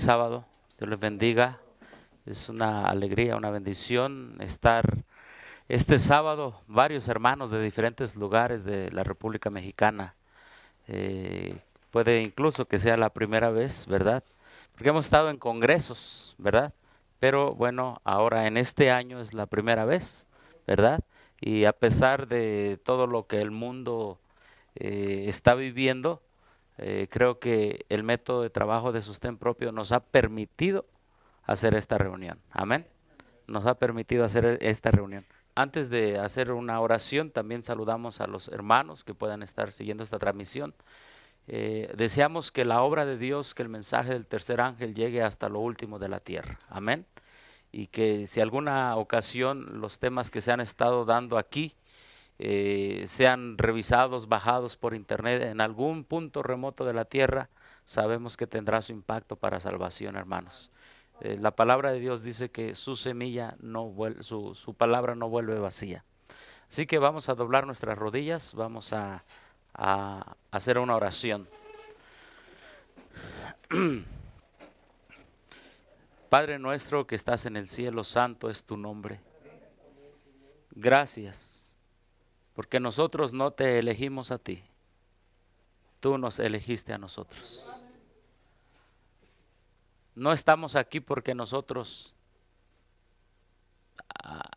sábado. Dios les bendiga. Es una alegría, una bendición estar este sábado, varios hermanos de diferentes lugares de la República Mexicana. Puede incluso que sea la primera vez, ¿verdad? Porque hemos estado en congresos, ¿verdad? Pero bueno, ahora en este año es la primera vez, ¿verdad? Y a pesar de todo lo que el mundo está viviendo, creo que el método de trabajo de sostén propio nos ha permitido hacer esta reunión. Amén. Nos ha permitido hacer esta reunión. Antes de hacer una oración, también saludamos a los hermanos que puedan estar siguiendo esta transmisión. Deseamos que la obra de Dios, que el mensaje del tercer ángel llegue hasta lo último de la tierra. Amén. Y que si alguna ocasión los temas que se han estado dando aquí sean revisados, bajados por internet en algún punto remoto de la tierra, sabemos que tendrá su impacto para salvación, hermanos. La palabra de Dios dice que su semilla no vuelve, su palabra no vuelve vacía. Así que vamos a doblar nuestras rodillas, vamos a hacer una oración. Padre nuestro que estás en el cielo, santo es tu nombre. Gracias, porque nosotros no te elegimos a ti, tú nos elegiste a nosotros. No estamos aquí porque nosotros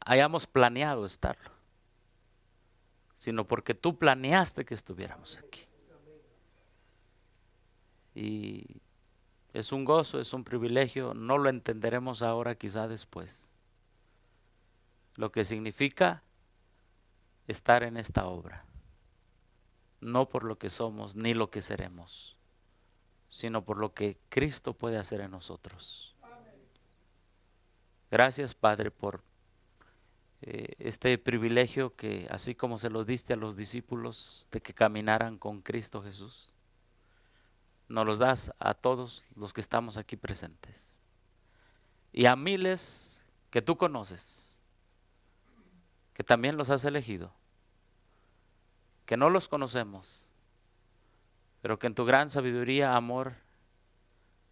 hayamos planeado estarlo, sino porque tú planeaste que estuviéramos aquí. Y es un gozo, es un privilegio, no lo entenderemos ahora, quizá después. Lo que significa estar en esta obra, no por lo que somos ni lo que seremos, sino por lo que Cristo puede hacer en nosotros. Gracias, Padre, por este privilegio que, así como se lo diste a los discípulos de que caminaran con Cristo Jesús, nos los das a todos los que estamos aquí presentes y a miles que tú conoces, que también los has elegido, que no los conocemos, pero que en tu gran sabiduría, amor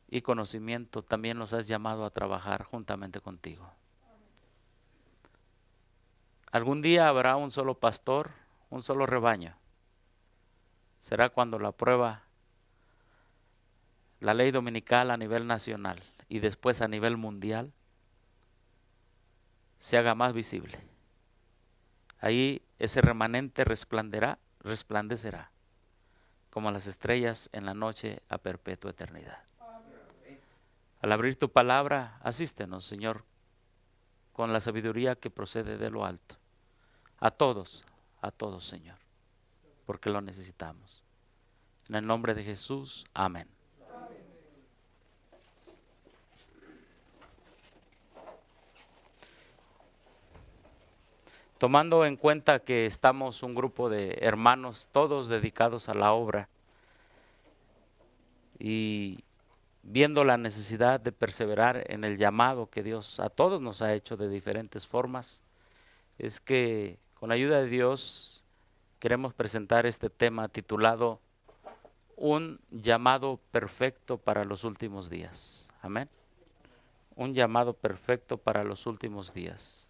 y conocimiento también los has llamado a trabajar juntamente contigo. Algún día habrá un solo pastor, un solo rebaño. Será cuando la prueba, la ley dominical a nivel nacional y después a nivel mundial se haga más visible. Ahí ese remanente resplandecerá como las estrellas en la noche a perpetua eternidad. Al abrir tu palabra, asístenos, Señor, con la sabiduría que procede de lo alto. A todos, Señor, porque lo necesitamos. En el nombre de Jesús, amén. Tomando en cuenta que estamos un grupo de hermanos todos dedicados a la obra y viendo la necesidad de perseverar en el llamado que Dios a todos nos ha hecho de diferentes formas, es que con la ayuda de Dios queremos presentar este tema titulado Un llamado perfecto para los últimos días. Amén. Un llamado perfecto para los últimos días.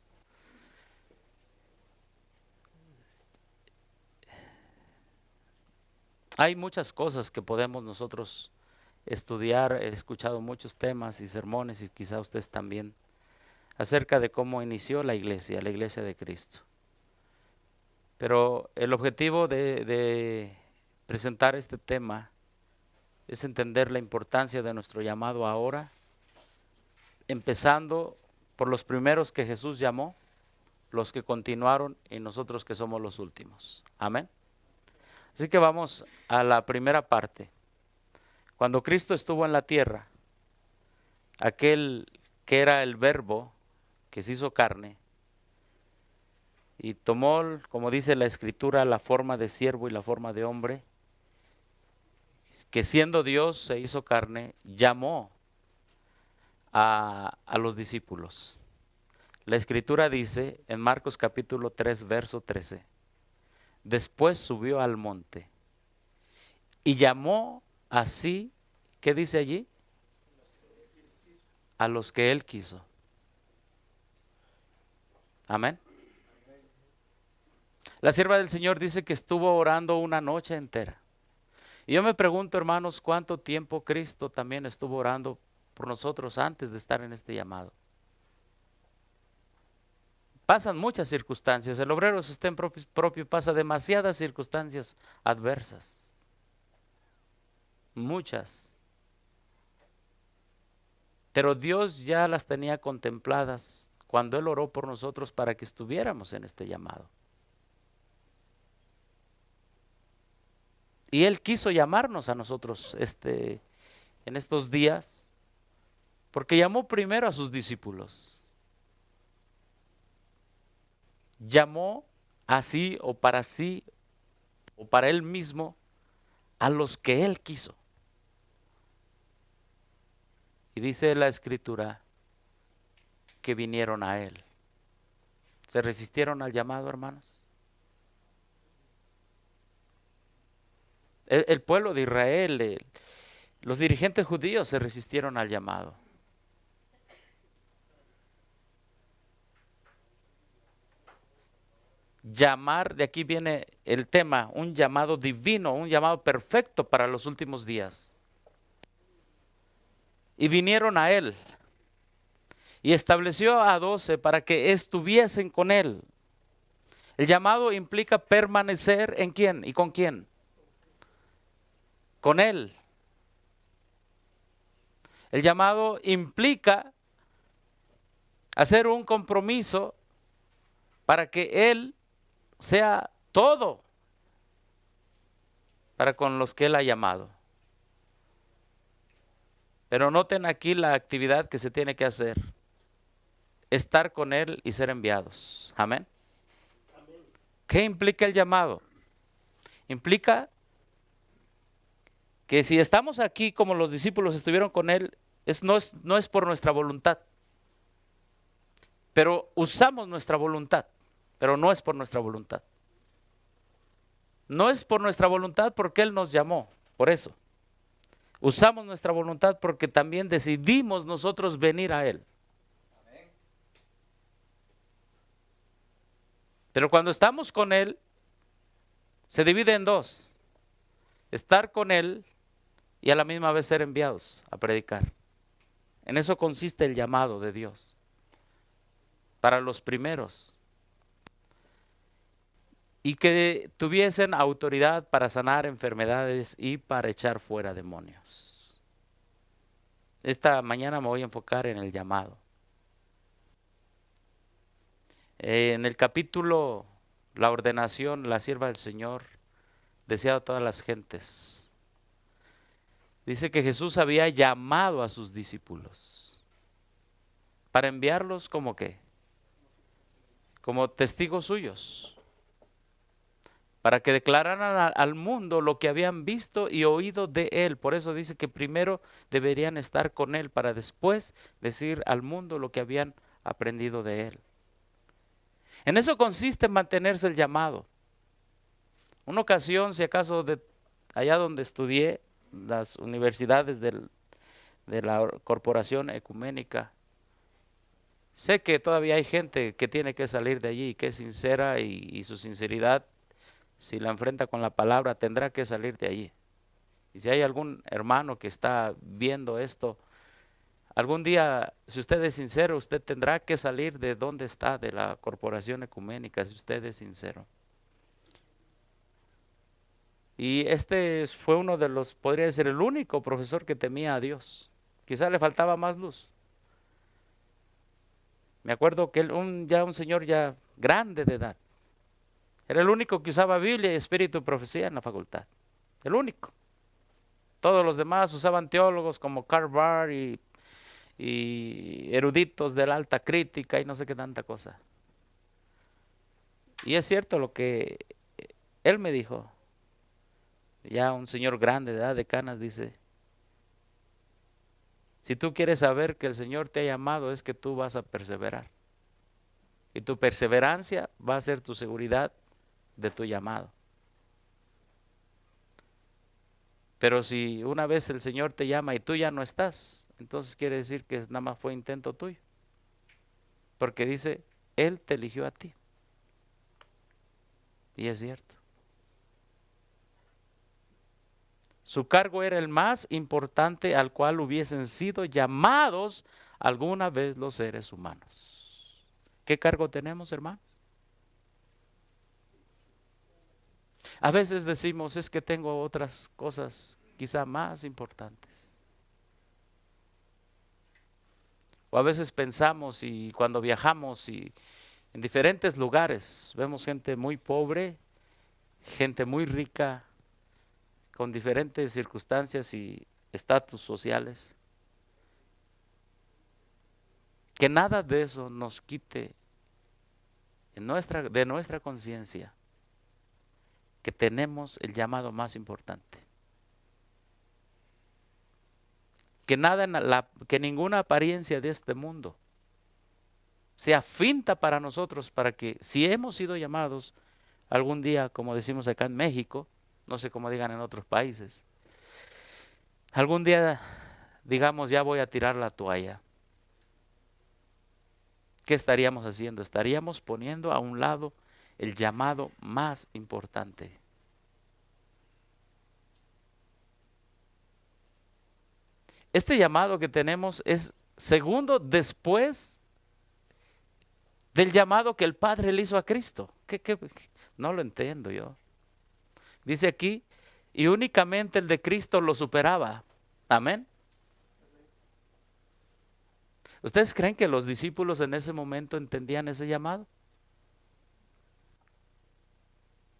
Hay muchas cosas que podemos nosotros estudiar. He escuchado muchos temas y sermones, y quizá ustedes también, acerca de cómo inició la iglesia de Cristo. Pero el objetivo de presentar este tema es entender la importancia de nuestro llamado ahora, empezando por los primeros que Jesús llamó, los que continuaron y nosotros que somos los últimos. Amén. Así que vamos a la primera parte. Cuando Cristo estuvo en la tierra, aquel que era el Verbo que se hizo carne y tomó, como dice la Escritura, la forma de siervo y la forma de hombre, que siendo Dios se hizo carne, llamó a los discípulos. La Escritura dice en Marcos capítulo 3, verso 13, después subió al monte y llamó así, ¿qué dice allí? a los que Él quiso. Amén. La sierva del Señor dice que estuvo orando una noche entera. Y yo me pregunto, hermanos, ¿cuánto tiempo Cristo también estuvo orando por nosotros antes de estar en este llamado? Pasan muchas circunstancias. El obrero de sostén propio pasa demasiadas circunstancias adversas. Muchas. Pero Dios ya las tenía contempladas cuando Él oró por nosotros para que estuviéramos en este llamado. Y Él quiso llamarnos a nosotros en estos días, porque llamó primero a sus discípulos. Llamó así o para Él mismo a los que Él quiso. Y dice la Escritura que vinieron a Él. ¿Se resistieron al llamado, hermanos? El pueblo de Israel, los dirigentes judíos se resistieron al llamado. Llamar, de aquí viene el tema, un llamado divino, un llamado perfecto para los últimos días. Y vinieron a Él y estableció a 12 para que estuviesen con Él. El llamado implica permanecer ¿en quién? ¿Y con quién? Con Él. El llamado implica hacer un compromiso para que Él sea todo para con los que Él ha llamado. Pero noten aquí la actividad que se tiene que hacer. Estar con Él y ser enviados. Amén. ¿Qué implica el llamado? Implica que si estamos aquí como los discípulos estuvieron con Él, no es por nuestra voluntad. Pero usamos nuestra voluntad, pero no es por nuestra voluntad. No es por nuestra voluntad porque Él nos llamó, por eso. Usamos nuestra voluntad porque también decidimos nosotros venir a Él. Pero cuando estamos con Él, se divide en dos. Estar con Él y a la misma vez ser enviados a predicar. En eso consiste el llamado de Dios. Para los primeros. Y que tuviesen autoridad para sanar enfermedades y para echar fuera demonios. Esta mañana me voy a enfocar en el llamado. En el capítulo, la ordenación, la sierva del Señor, deseado a todas las gentes. Dice que Jesús había llamado a sus discípulos para enviarlos como qué, como testigos suyos, para que declararan al mundo lo que habían visto y oído de Él. Por eso dice que primero deberían estar con Él para después decir al mundo lo que habían aprendido de Él. En eso consiste mantenerse el llamado. Una ocasión, si acaso, allá donde estudié, las universidades de la Corporación Ecuménica, sé que todavía hay gente que tiene que salir de allí, que es sincera y su sinceridad, si la enfrenta con la palabra, tendrá que salir de allí. Y si hay algún hermano que está viendo esto, algún día, si usted es sincero, usted tendrá que salir de donde está, de la Corporación Ecuménica, si usted es sincero. Y este fue uno de los, podría ser el único profesor que temía a Dios. Quizá le faltaba más luz. Me acuerdo que ya un señor ya grande de edad. Era el único que usaba Biblia y Espíritu y Profecía en la facultad. El único. Todos los demás usaban teólogos como Karl Barth y eruditos de la alta crítica y no sé qué tanta cosa. Y es cierto lo que él me dijo. Ya un señor grande de edad de canas dice, si tú quieres saber que el Señor te ha llamado es que tú vas a perseverar. Y tu perseverancia va a ser tu seguridad de tu llamado. Pero si una vez el Señor te llama y tú ya no estás, entonces quiere decir que nada más fue intento tuyo. Porque dice, Él te eligió a ti. Y es cierto. Su cargo era el más importante al cual hubiesen sido llamados alguna vez los seres humanos. ¿Qué cargo tenemos, hermanos? A veces decimos, es que tengo otras cosas quizá más importantes. O a veces pensamos y cuando viajamos y en diferentes lugares vemos gente muy pobre, gente muy rica, con diferentes circunstancias y estatus sociales. Que nada de eso nos quite de nuestra conciencia que tenemos el llamado más importante. Que ninguna apariencia de este mundo sea finta para nosotros, para que si hemos sido llamados algún día, como decimos acá en México, no sé cómo digan en otros países, algún día digamos ya voy a tirar la toalla. ¿Qué estaríamos haciendo? Estaríamos poniendo a un lado el llamado más importante. Este llamado que tenemos es segundo después del llamado que el Padre le hizo a Cristo. No lo entiendo yo. Dice aquí, y únicamente el de Cristo lo superaba. Amén. ¿Ustedes creen que los discípulos en ese momento entendían ese llamado?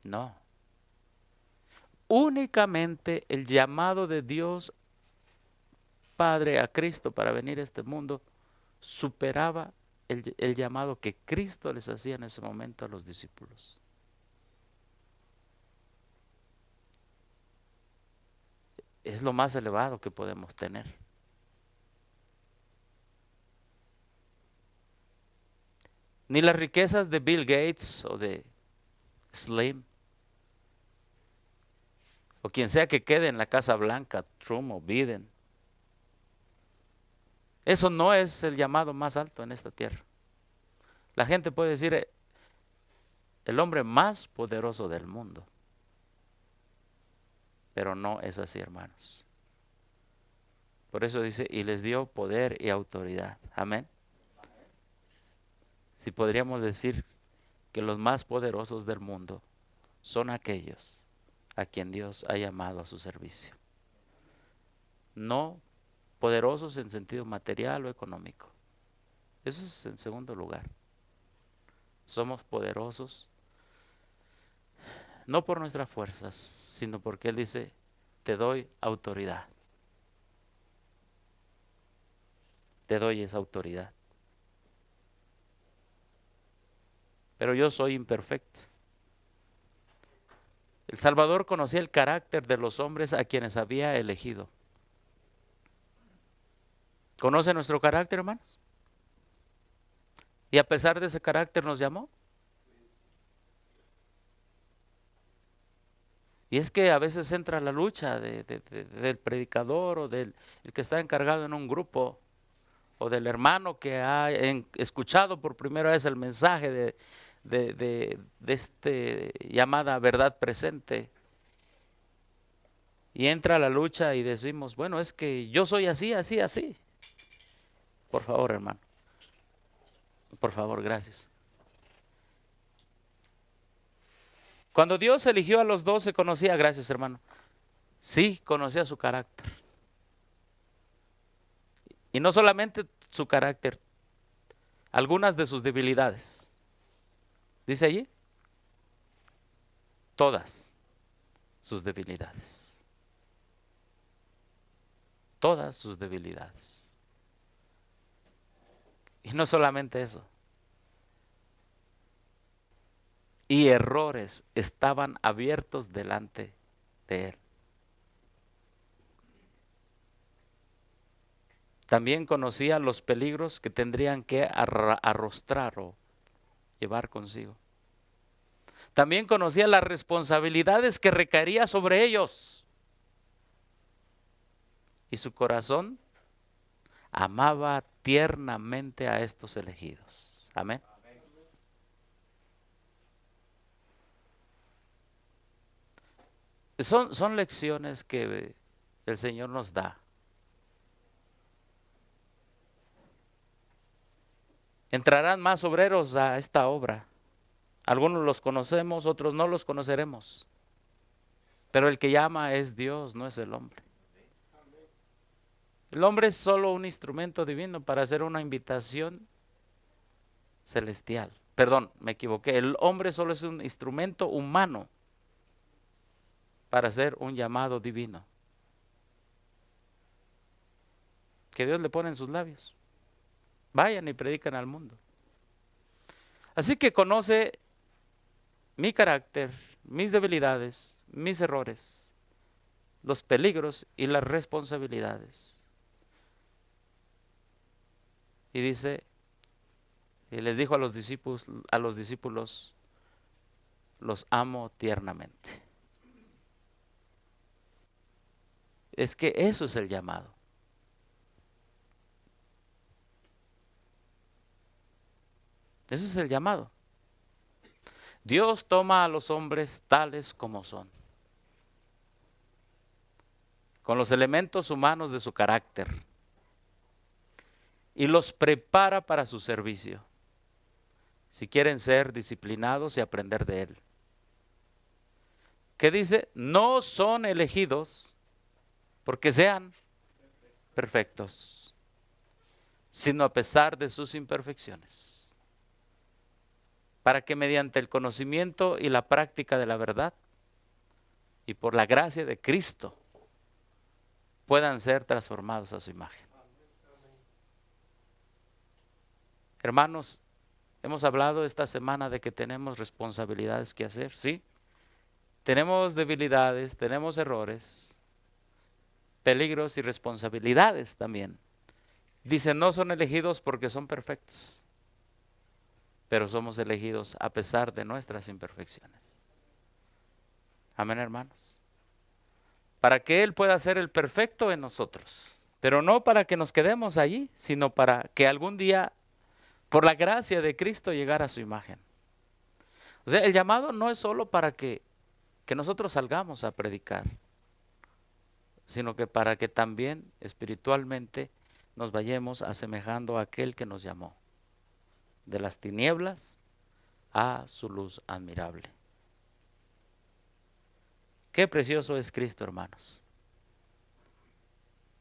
No. Únicamente el llamado de Dios Padre a Cristo para venir a este mundo superaba el llamado que Cristo les hacía en ese momento a los discípulos. Es lo más elevado que podemos tener. Ni las riquezas de Bill Gates o de Slim o quien sea que quede en la Casa Blanca, Trump o Biden. Eso no es el llamado más alto en esta tierra. La gente puede decir el hombre más poderoso del mundo, pero no es así, hermanos. Por eso dice, y les dio poder y autoridad. Amén. Si podríamos decir que los más poderosos del mundo son aquellos a quien Dios ha llamado a su servicio. No poderosos en sentido material o económico. Eso es en segundo lugar. Somos poderosos no por nuestras fuerzas, sino porque Él dice, te doy autoridad. Te doy esa autoridad. Pero yo soy imperfecto. El Salvador conocía el carácter de los hombres a quienes había elegido. ¿Conoce nuestro carácter, hermanos? Y a pesar de ese carácter nos llamó. Y es que a veces entra la lucha del predicador o del el que está encargado en un grupo o del hermano que ha escuchado por primera vez el mensaje de este llamada verdad presente. Y entra la lucha y decimos, bueno, es que yo soy así, así, así. Por favor, hermano. Por favor, gracias. Cuando Dios eligió a los 12, conocía, gracias hermano, sí, conocía su carácter. Y no solamente su carácter, algunas de sus debilidades. Dice allí, todas sus debilidades. Todas sus debilidades. Y no solamente eso. Y errores estaban abiertos delante de él. También conocía los peligros que tendrían que arrostrar o llevar consigo. También conocía las responsabilidades que recaería sobre ellos. Y su corazón amaba tiernamente a estos elegidos. Amén. Son lecciones que el Señor nos da. Entrarán más obreros a esta obra. Algunos los conocemos, otros no los conoceremos. Pero el que llama es Dios, no es el hombre. El hombre es solo un instrumento divino para hacer una invitación celestial. Perdón, me equivoqué. El hombre solo es un instrumento humano para hacer un llamado divino que Dios le pone en sus labios. Vayan y predican al mundo. Así que conoce mi carácter, mis debilidades, mis errores, los peligros y las responsabilidades. Y dice, y les dijo a los discípulos, los amo tiernamente. Es que eso es el llamado. Eso es el llamado. Dios toma a los hombres tales como son, con los elementos humanos de su carácter, y los prepara para su servicio, si quieren ser disciplinados y aprender de Él. ¿Qué dice? No son elegidos porque sean perfectos, sino a pesar de sus imperfecciones, para que mediante el conocimiento y la práctica de la verdad y por la gracia de Cristo puedan ser transformados a su imagen. Hermanos, hemos hablado esta semana de que tenemos responsabilidades que hacer, ¿sí? Tenemos debilidades, tenemos errores, peligros y responsabilidades también. Dicen, no son elegidos porque son perfectos, pero somos elegidos a pesar de nuestras imperfecciones. Amén, hermanos. Para que Él pueda ser el perfecto en nosotros, pero no para que nos quedemos allí, sino para que algún día, por la gracia de Cristo, llegara a su imagen. O sea, el llamado no es solo para que nosotros salgamos a predicar, sino que para que también espiritualmente nos vayamos asemejando a aquel que nos llamó, de las tinieblas a su luz admirable. Qué precioso es Cristo, hermanos.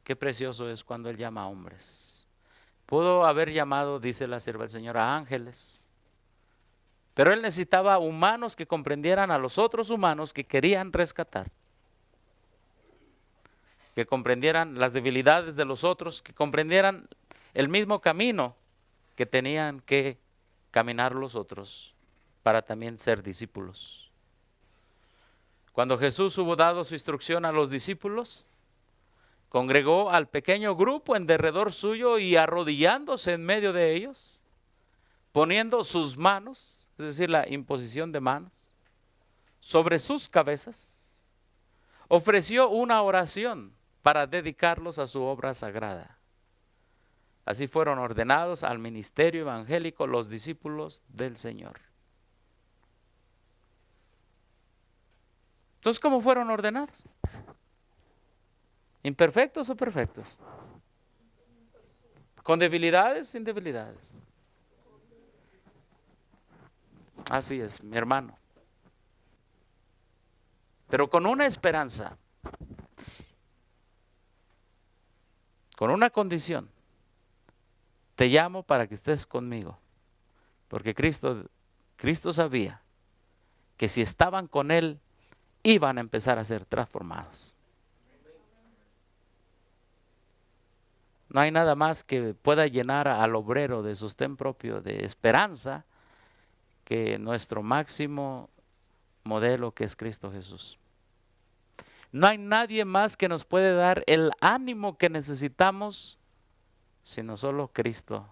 Qué precioso es cuando Él llama a hombres. Pudo haber llamado, dice la sierva del Señor, a ángeles, pero Él necesitaba humanos que comprendieran a los otros humanos que querían rescatar, que comprendieran las debilidades de los otros, que comprendieran el mismo camino que tenían que caminar los otros para también ser discípulos. Cuando Jesús hubo dado su instrucción a los discípulos, congregó al pequeño grupo en derredor suyo y arrodillándose en medio de ellos, poniendo sus manos, es decir, la imposición de manos, sobre sus cabezas, ofreció una oración para dedicarlos a su obra sagrada. Así fueron ordenados al ministerio evangélico los discípulos del Señor. Entonces, ¿cómo fueron ordenados? ¿Imperfectos o perfectos? ¿Con debilidades? Sin debilidades. Así es, mi hermano. Pero con una esperanza, con una condición. Te llamo para que estés conmigo, porque Cristo sabía que si estaban con Él, iban a empezar a ser transformados. No hay nada más que pueda llenar al obrero de sostén propio, de esperanza, que nuestro máximo modelo, que es Cristo Jesús. No hay nadie más que nos puede dar el ánimo que necesitamos, sino solo Cristo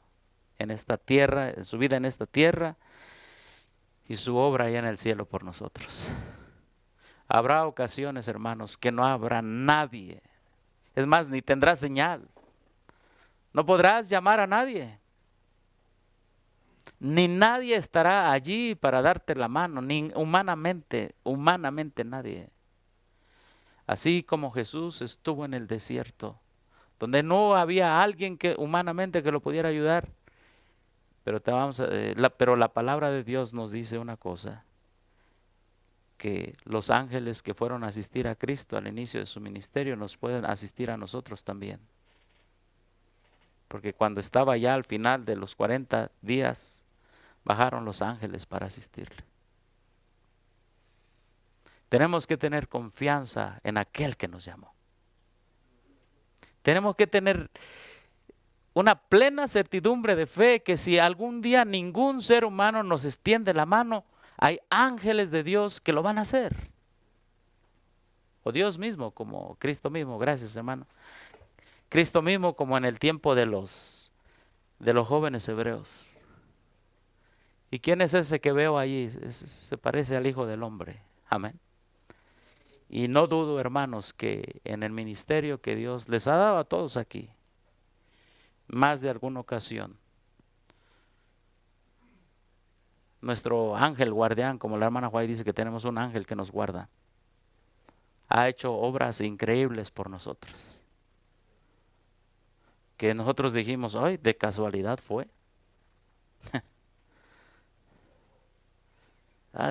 en esta tierra, en su vida en esta tierra y su obra allá en el cielo por nosotros. Habrá ocasiones, hermanos, que no habrá nadie. Es más, ni tendrá señal. No podrás llamar a nadie. Ni nadie estará allí para darte la mano, ni humanamente nadie. Así como Jesús estuvo en el desierto, donde no había alguien que humanamente que lo pudiera ayudar, pero, pero la palabra de Dios nos dice una cosa, que los ángeles que fueron a asistir a Cristo al inicio de su ministerio nos pueden asistir a nosotros también. Porque cuando estaba ya al final de los 40 días, bajaron los ángeles para asistirle. Tenemos que tener confianza en aquel que nos llamó. Tenemos que tener una plena certidumbre de fe que si algún día ningún ser humano nos extiende la mano, hay ángeles de Dios que lo van a hacer. O Dios mismo, como Cristo mismo, gracias hermano. Cristo mismo como en el tiempo de los jóvenes hebreos. ¿Y quién es ese que veo allí? Se parece al Hijo del Hombre. Amén. Y no dudo, hermanos, que en el ministerio que Dios les ha dado a todos aquí, más de alguna ocasión, nuestro ángel guardián, como la hermana Juárez dice que tenemos un ángel que nos guarda, ha hecho obras increíbles por nosotros. Que nosotros dijimos, ay, de casualidad fue.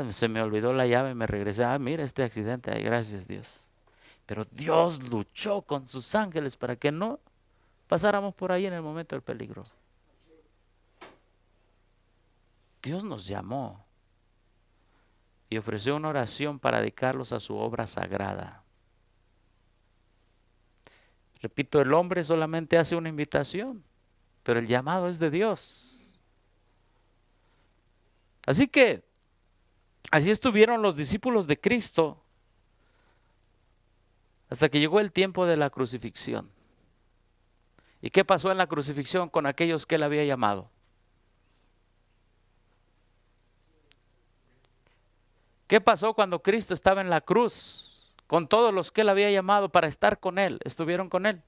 Se me olvidó la llave, me regresé. Mira este accidente, ay, gracias Dios. Pero Dios luchó con sus ángeles para que no pasáramos por ahí en el momento del peligro. Dios nos llamó y ofreció una oración para dedicarlos a su obra sagrada. Repito, el hombre solamente hace una invitación, pero el llamado es de Dios. Así que, así estuvieron los discípulos de Cristo hasta que llegó el tiempo de la crucifixión. ¿Y qué pasó en la crucifixión con aquellos que él había llamado? ¿Qué pasó cuando Cristo estaba en la cruz con todos los que él había llamado para estar con él? ¿Estuvieron con él?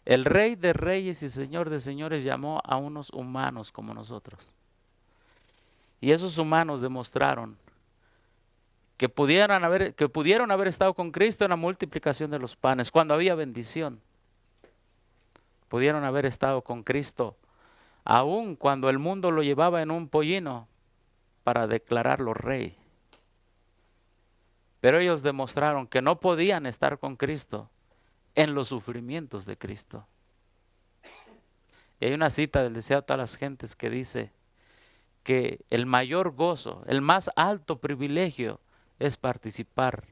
El Rey de Reyes y Señor de Señores llamó a unos humanos como nosotros. Y esos humanos demostraron que pudieron haber estado con Cristo en la multiplicación de los panes, cuando había bendición. Pudieron haber estado con Cristo, aun cuando el mundo lo llevaba en un pollino para declararlo rey. Pero ellos demostraron que no podían estar con Cristo en los sufrimientos de Cristo. Y hay una cita del Deseado a todas las gentes que dice que el mayor gozo, el más alto privilegio es participar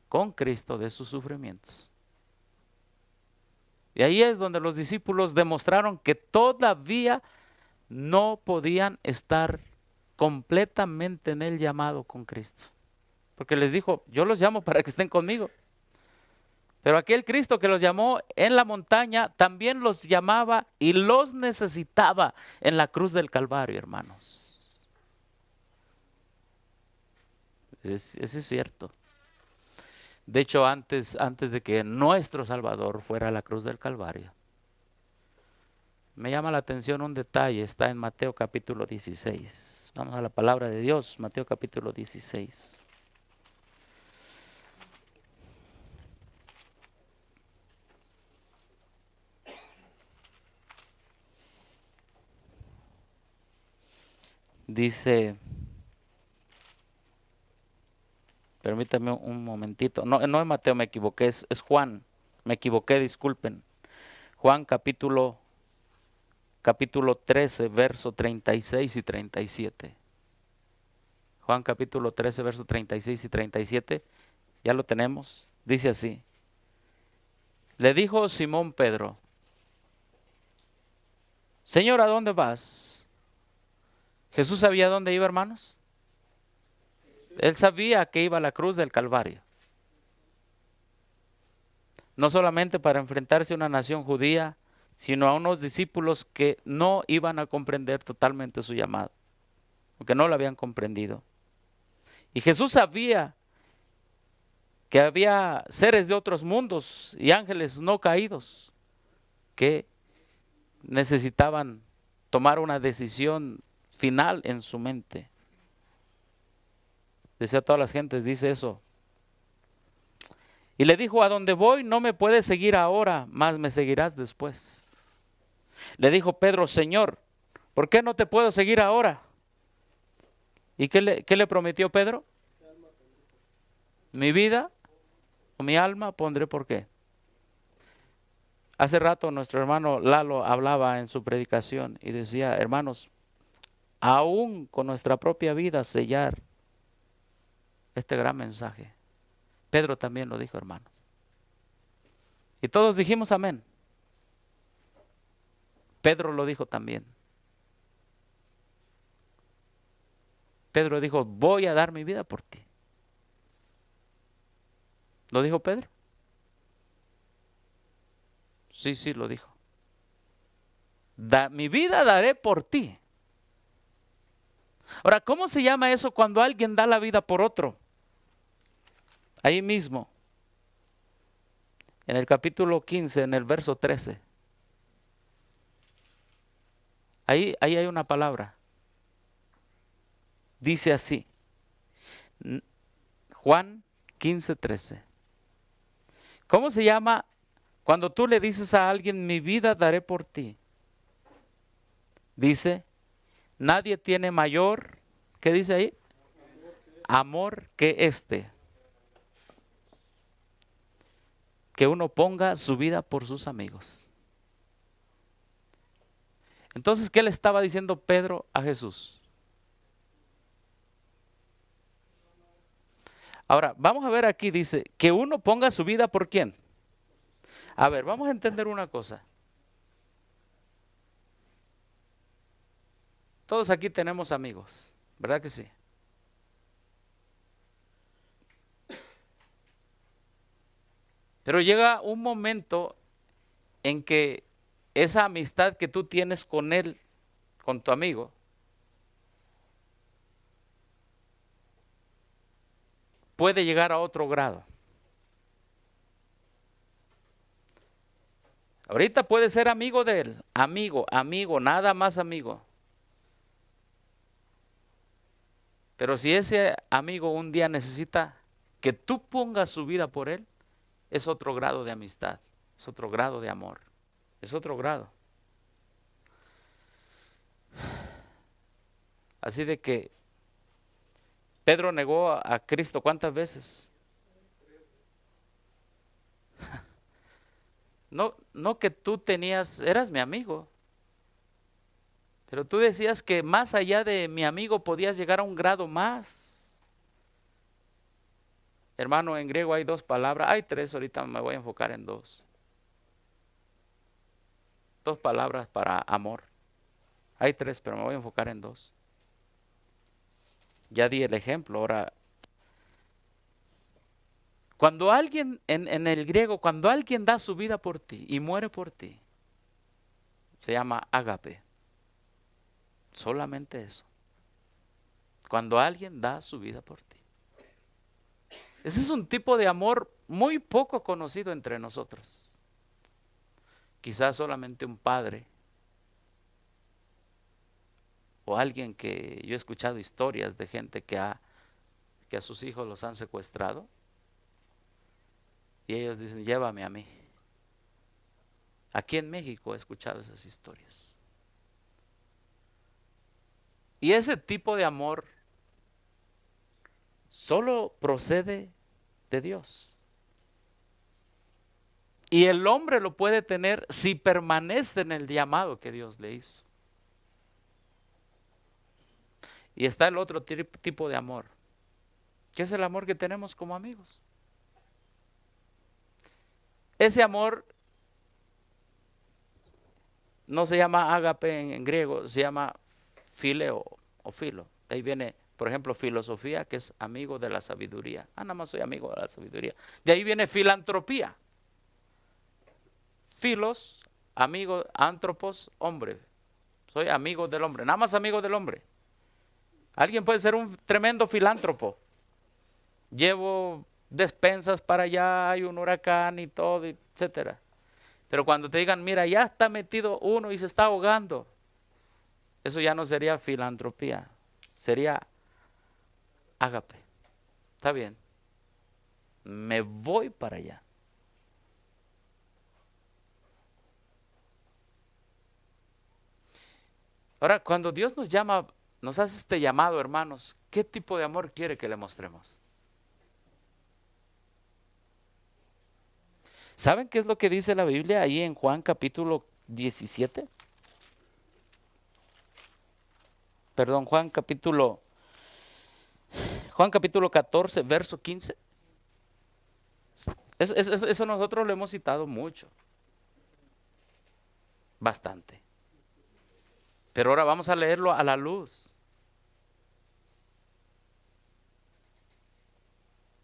con Cristo de sus sufrimientos. Y ahí es donde los discípulos demostraron que todavía no podían estar completamente en el llamado con Cristo. Porque les dijo, yo los llamo para que estén conmigo. Pero aquel Cristo que los llamó en la montaña también los llamaba y los necesitaba en la cruz del Calvario, hermanos. Eso es cierto. De hecho, antes de que nuestro Salvador fuera a la cruz del Calvario, me llama la atención un detalle, está en Mateo capítulo 16. Vamos a la palabra de Dios, Mateo capítulo 16. Dice, permítame un momentito, no es Mateo, me equivoqué, es Juan, me equivoqué, disculpen. Juan capítulo 13, verso 36 y 37. Juan capítulo 13, verso 36 y 37, ya lo tenemos, dice así. Le dijo Simón Pedro, Señor, ¿a dónde vas? Jesús sabía dónde iba, hermanos. Él sabía que iba a la cruz del Calvario. No solamente para enfrentarse a una nación judía, sino a unos discípulos que no iban a comprender totalmente su llamado, porque no lo habían comprendido. Y Jesús sabía que había seres de otros mundos y ángeles no caídos que necesitaban tomar una decisión final en su mente. Decía a todas las gentes, dice eso. Y le dijo, a donde voy no me puedes seguir ahora, mas me seguirás después. Le dijo Pedro, Señor, ¿por qué no te puedo seguir ahora? ¿Y qué le prometió Pedro? Mi vida o mi alma pondré por qué. Hace rato nuestro hermano Lalo hablaba en su predicación y decía, hermanos, aún con nuestra propia vida sellar este gran mensaje. Pedro también lo dijo, hermanos. Y todos dijimos amén. Pedro lo dijo también. Pedro dijo, voy a dar mi vida por ti. ¿Lo dijo Pedro? Sí, sí, lo dijo. Mi vida daré por ti. Ahora, ¿cómo se llama eso cuando alguien da la vida por otro? Ahí mismo, en el capítulo 15, en el verso 13. Ahí hay una palabra. Dice así, Juan 15, 13. ¿Cómo se llama cuando tú le dices a alguien, mi vida daré por ti? Dice, nadie tiene mayor, ¿qué dice ahí? Amor que este. Que uno ponga su vida por sus amigos. Entonces, ¿qué le estaba diciendo Pedro a Jesús? Ahora, vamos a ver aquí, dice, que uno ponga su vida por quién. A ver, vamos a entender una cosa. Todos aquí tenemos amigos, ¿verdad que sí? Pero llega un momento en que esa amistad que tú tienes con él, con tu amigo, puede llegar a otro grado. Ahorita puede ser amigo de él, amigo, nada más amigo. Pero si ese amigo un día necesita que tú pongas su vida por él, es otro grado de amistad, es otro grado de amor, es otro grado. Así de que Pedro negó a Cristo ¿cuántas veces? No que tú eras mi amigo, pero tú decías que más allá de mi amigo podías llegar a un grado más. Hermano, en griego hay dos palabras, hay tres, ahorita me voy a enfocar en dos. Dos palabras para amor. Hay tres, pero me voy a enfocar en dos. Ya di el ejemplo, ahora. Cuando alguien, en el griego, cuando alguien da su vida por ti y muere por ti, se llama ágape. Solamente eso. Cuando alguien da su vida por ti. Ese es un tipo de amor muy poco conocido entre nosotros. Quizás solamente un padre o alguien que yo he escuchado historias de gente que a sus hijos los han secuestrado y ellos dicen, llévame a mí. Aquí en México he escuchado esas historias. Y ese tipo de amor solo procede de Dios. Y el hombre lo puede tener si permanece en el llamado que Dios le hizo. Y está el otro tipo de amor, que es el amor que tenemos como amigos. Ese amor no se llama ágape en griego, se llama fileo o filo. Ahí viene, por ejemplo, filosofía, que es amigo de la sabiduría. Nada más soy amigo de la sabiduría. De ahí viene filantropía. Filos, amigo, antropos, hombre. Soy amigo del hombre, nada más amigo del hombre. Alguien puede ser un tremendo filántropo. Llevo despensas para allá, hay un huracán y todo, etcétera. Pero cuando te digan, mira, ya está metido uno y se está ahogando, eso ya no sería filantropía, sería ágape. Está bien, me voy para allá. Ahora, cuando Dios nos llama, nos hace este llamado, hermanos, ¿qué tipo de amor quiere que le mostremos? ¿Saben qué es lo que dice la Biblia ahí en Juan capítulo 17? Perdón, Juan capítulo 14, verso 15. Eso nosotros lo hemos citado mucho, bastante. Pero ahora vamos a leerlo a la luz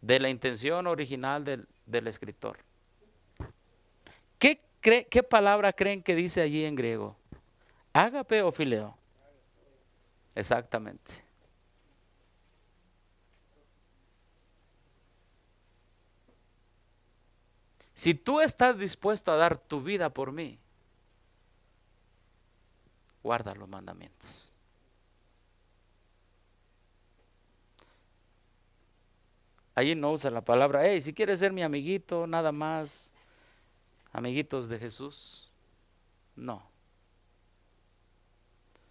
de la intención original del escritor. ¿Qué palabra creen que dice allí en griego? ¿Ágape o fileo? Exactamente. Si tú estás dispuesto a dar tu vida por mí, guarda los mandamientos. Allí no usa la palabra, hey, si quieres ser mi amiguito, nada más, amiguitos de Jesús. No.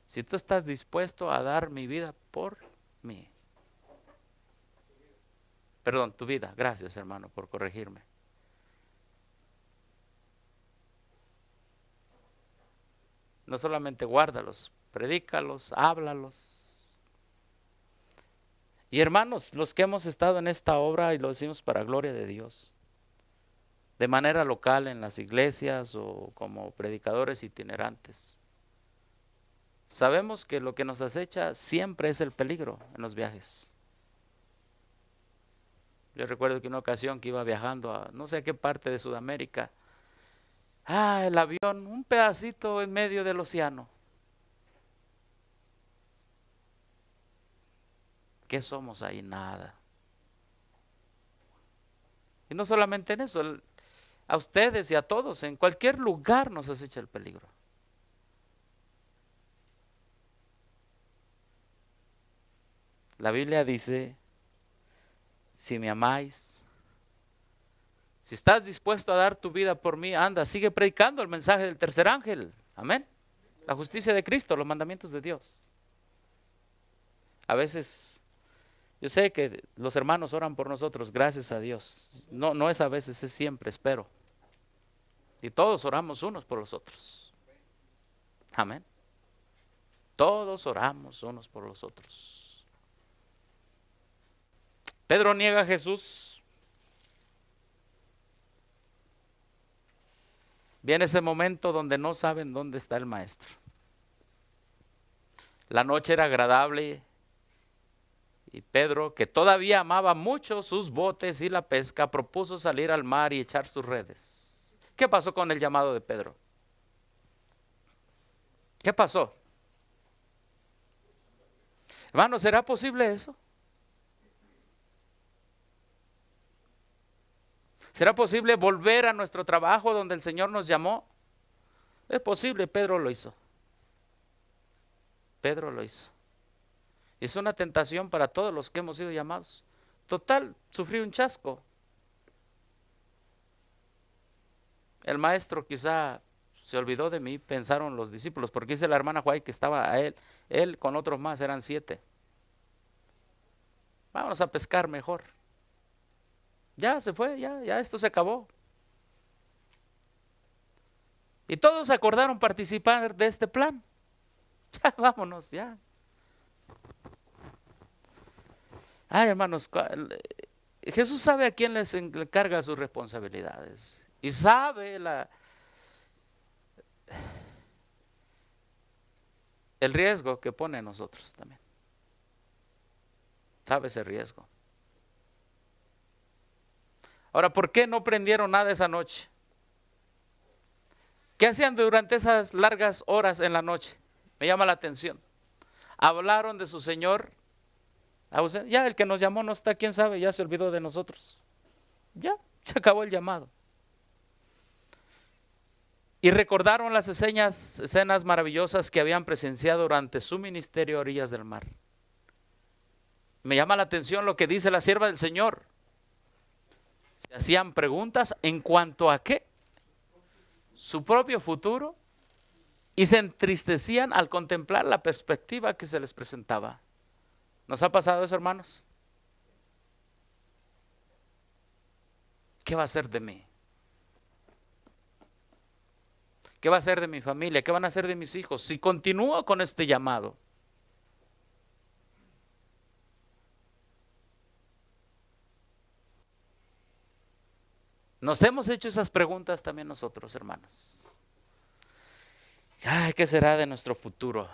Si tú estás dispuesto a dar mi vida por mí. Perdón, tu vida. Gracias, hermano, por corregirme. No solamente guárdalos, predícalos, háblalos. Y hermanos, los que hemos estado en esta obra, y lo decimos para gloria de Dios, de manera local en las iglesias o como predicadores itinerantes, sabemos que lo que nos acecha siempre es el peligro en los viajes. Yo recuerdo que una ocasión que iba viajando a no sé a qué parte de Sudamérica, el avión, un pedacito en medio del océano. ¿Qué somos ahí? Nada. Y no solamente en eso, a ustedes y a todos, en cualquier lugar nos acecha el peligro. La Biblia dice, si me amáis, si estás dispuesto a dar tu vida por mí, anda, sigue predicando el mensaje del tercer ángel. Amén. La justicia de Cristo, los mandamientos de Dios. A veces, yo sé que los hermanos oran por nosotros, gracias a Dios. No es a veces, es siempre, espero. Y todos oramos unos por los otros. Amén. Todos oramos unos por los otros. Pedro niega a Jesús. Viene ese momento donde no saben dónde está el maestro. La noche era agradable y Pedro, que todavía amaba mucho sus botes y la pesca, propuso salir al mar y echar sus redes. ¿Qué pasó con el llamado de Pedro? ¿Qué pasó? Hermano, ¿será posible eso? ¿Será posible volver a nuestro trabajo donde el Señor nos llamó? Es posible, Pedro lo hizo. Pedro lo hizo. Es una tentación para todos los que hemos sido llamados. Total, sufrí un chasco. El maestro quizá se olvidó de mí, pensaron los discípulos, porque dice la hermana Juay que estaba a él con otros más, eran 7. Vámonos a pescar mejor. Ya se fue, ya esto se acabó. Y todos acordaron participar de este plan. Ya, vámonos, ya. Ay, hermanos, Jesús sabe a quién les encarga sus responsabilidades. Y sabe el riesgo que pone en nosotros también. Sabe ese riesgo. Ahora, ¿por qué no prendieron nada esa noche? ¿Qué hacían durante esas largas horas en la noche? Me llama la atención. Hablaron de su Señor. Ya el que nos llamó no está, quién sabe, ya se olvidó de nosotros. Ya, se acabó el llamado. Y recordaron las escenas maravillosas que habían presenciado durante su ministerio a orillas del mar. Me llama la atención lo que dice la sierva del Señor. Se hacían preguntas en cuanto a qué, su propio futuro, y se entristecían al contemplar la perspectiva que se les presentaba. ¿Nos ha pasado eso, hermanos? ¿Qué va a ser de mí? ¿Qué va a ser de mi familia? ¿Qué van a hacer de mis hijos si continúo con este llamado? Nos hemos hecho esas preguntas también nosotros, hermanos. Ay, ¿qué será de nuestro futuro?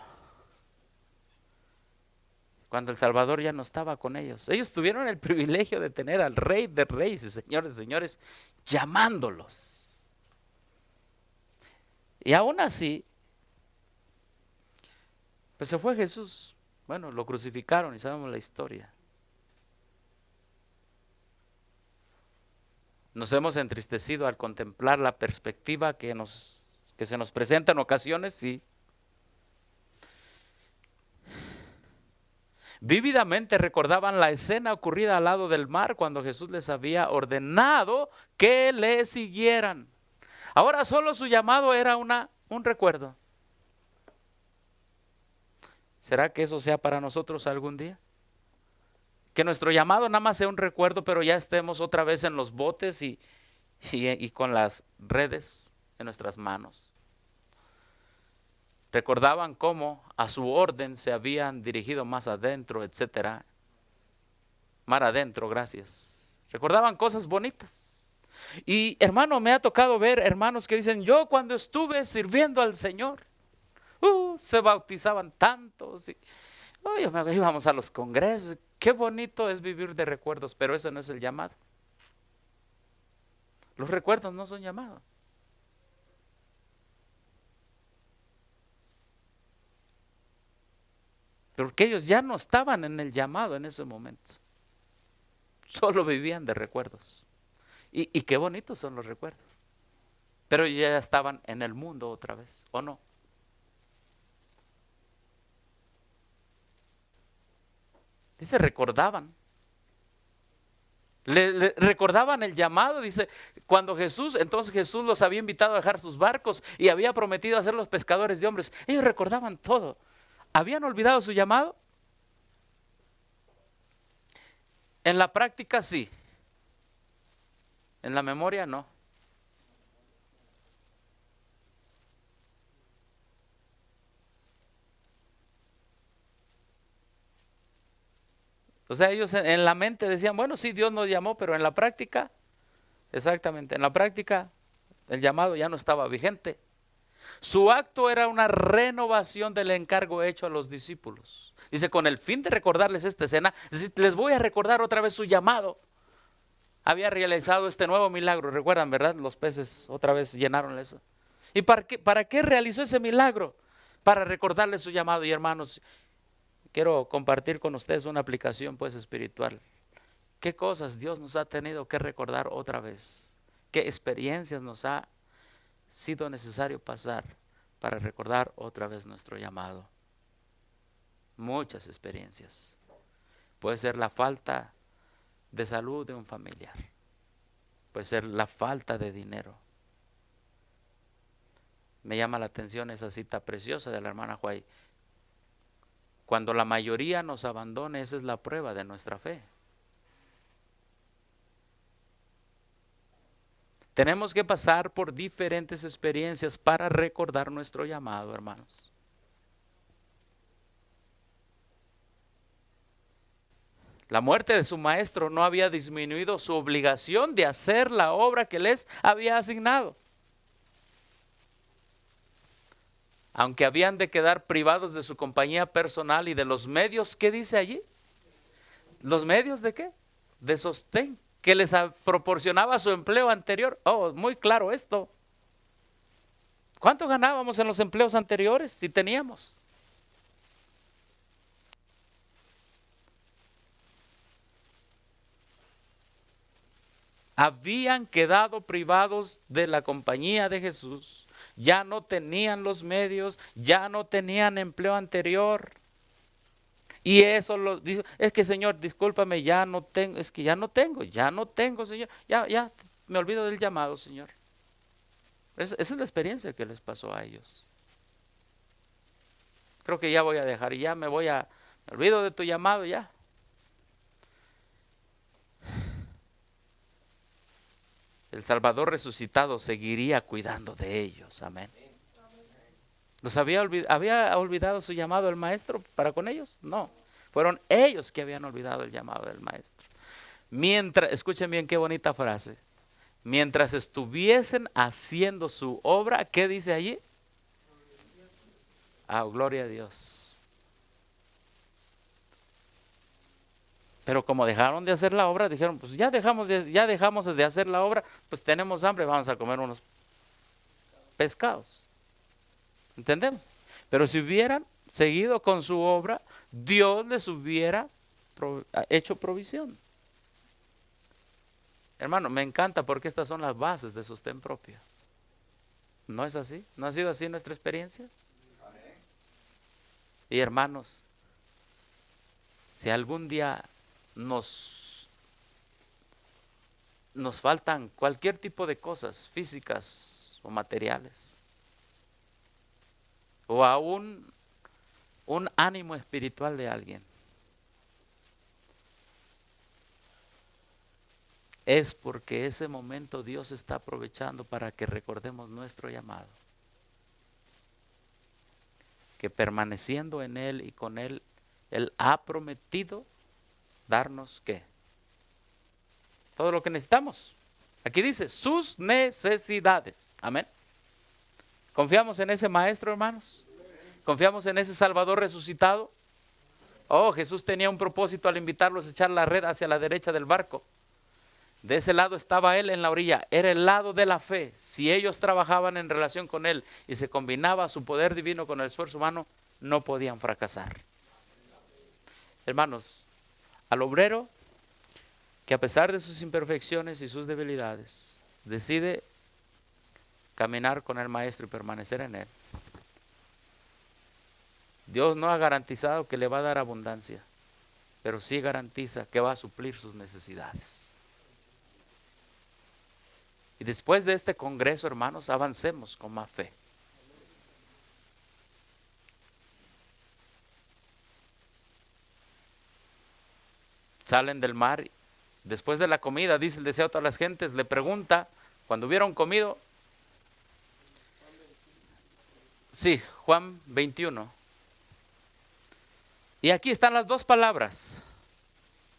Cuando el Salvador ya no estaba con ellos. Ellos tuvieron el privilegio de tener al Rey de Reyes y Señor de Señores llamándolos. Y aún así, pues se fue Jesús. Bueno, lo crucificaron y sabemos la historia. Nos hemos entristecido al contemplar la perspectiva que se nos presenta en ocasiones, sí. Vívidamente recordaban la escena ocurrida al lado del mar cuando Jesús les había ordenado que le siguieran. Ahora solo su llamado era un recuerdo. ¿Será que eso sea para nosotros algún día? Que nuestro llamado nada más sea un recuerdo, pero ya estemos otra vez en los botes y con las redes en nuestras manos. Recordaban cómo a su orden se habían dirigido más adentro, etcétera. Mar adentro, gracias. Recordaban cosas bonitas. Y hermano, me ha tocado ver hermanos que dicen, yo cuando estuve sirviendo al Señor, se bautizaban tantos. Íbamos a los congresos. Qué bonito es vivir de recuerdos, pero eso no es el llamado. Los recuerdos no son llamados. Porque ellos ya no estaban en el llamado en ese momento. Solo vivían de recuerdos. Y qué bonitos son los recuerdos. Pero ya estaban en el mundo otra vez, ¿o no? Dice, recordaban. Recordaban el llamado, dice, cuando entonces Jesús los había invitado a dejar sus barcos y había prometido hacer los pescadores de hombres. Ellos recordaban todo. ¿Habían olvidado su llamado? En la práctica sí. En la memoria no. O sea, ellos en la mente decían, bueno, sí, Dios nos llamó, pero en la práctica, exactamente, en la práctica el llamado ya no estaba vigente. Su acto era una renovación del encargo hecho a los discípulos. Dice, con el fin de recordarles esta escena, les voy a recordar otra vez su llamado. Había realizado este nuevo milagro, recuerdan, ¿verdad? Los peces otra vez llenaron eso. ¿Y para qué realizó ese milagro? Para recordarles su llamado. Y hermanos, quiero compartir con ustedes una aplicación pues espiritual. ¿Qué cosas Dios nos ha tenido que recordar otra vez? ¿Qué experiencias nos ha sido necesario pasar para recordar otra vez nuestro llamado? Muchas experiencias. Puede ser la falta de salud de un familiar. Puede ser la falta de dinero. Me llama la atención esa cita preciosa de la hermana Huay. Cuando la mayoría nos abandone, esa es la prueba de nuestra fe. Tenemos que pasar por diferentes experiencias para recordar nuestro llamado, hermanos. La muerte de su maestro no había disminuido su obligación de hacer la obra que les había asignado. Aunque habían de quedar privados de su compañía personal y de los medios, ¿qué dice allí? ¿Los medios de qué? De sostén, que les proporcionaba su empleo anterior. Oh, muy claro esto. ¿Cuánto ganábamos en los empleos anteriores si teníamos? habían quedado privados de la compañía de Jesús, ya no tenían los medios, ya no tenían empleo anterior. Y eso lo dijo, es que Señor, discúlpame, ya no tengo, es que ya no tengo, Señor, ya me olvido del llamado, Señor. Esa es la experiencia que les pasó a ellos. Creo que ya voy a dejar y ya me olvido de tu llamado ya. El Salvador resucitado seguiría cuidando de ellos, amén. ¿Los había olvidado su llamado el maestro para con ellos? No, fueron ellos que habían olvidado el llamado del maestro. Mientras, escuchen bien qué bonita frase, mientras estuviesen haciendo su obra, ¿qué dice allí? Ah, gloria a Dios. Pero como dejaron de hacer la obra, dijeron, pues ya dejamos de hacer la obra, pues tenemos hambre, vamos a comer unos pescados. ¿Entendemos? Pero si hubieran seguido con su obra, Dios les hubiera hecho provisión. Hermano, me encanta porque estas son las bases de sostén propio. ¿No es así? ¿No ha sido así nuestra experiencia? Y hermanos, si algún día nos faltan cualquier tipo de cosas físicas o materiales, o aún un ánimo espiritual de alguien, es porque ese momento Dios está aprovechando para que recordemos nuestro llamado. Que permaneciendo en Él y con Él, Él ha prometido darnos ¿qué? Todo lo que necesitamos. Aquí dice, sus necesidades. Amén. ¿Confiamos en ese Maestro, hermanos? ¿Confiamos en ese Salvador resucitado? Oh, Jesús tenía un propósito al invitarlos a echar la red hacia la derecha del barco. De ese lado estaba Él en la orilla, era el lado de la fe. Si ellos trabajaban en relación con Él y se combinaba su poder divino con el esfuerzo humano, no podían fracasar. Hermanos, al obrero que a pesar de sus imperfecciones y sus debilidades, decide caminar con el Maestro y permanecer en Él, Dios no ha garantizado que le va a dar abundancia, pero sí garantiza que va a suplir sus necesidades. Y después de este congreso, hermanos, avancemos con más fe. Salen del mar, después de la comida, dice el deseo a todas las gentes, le pregunta, cuando hubieron comido, sí, Juan 21. Y aquí están las dos palabras.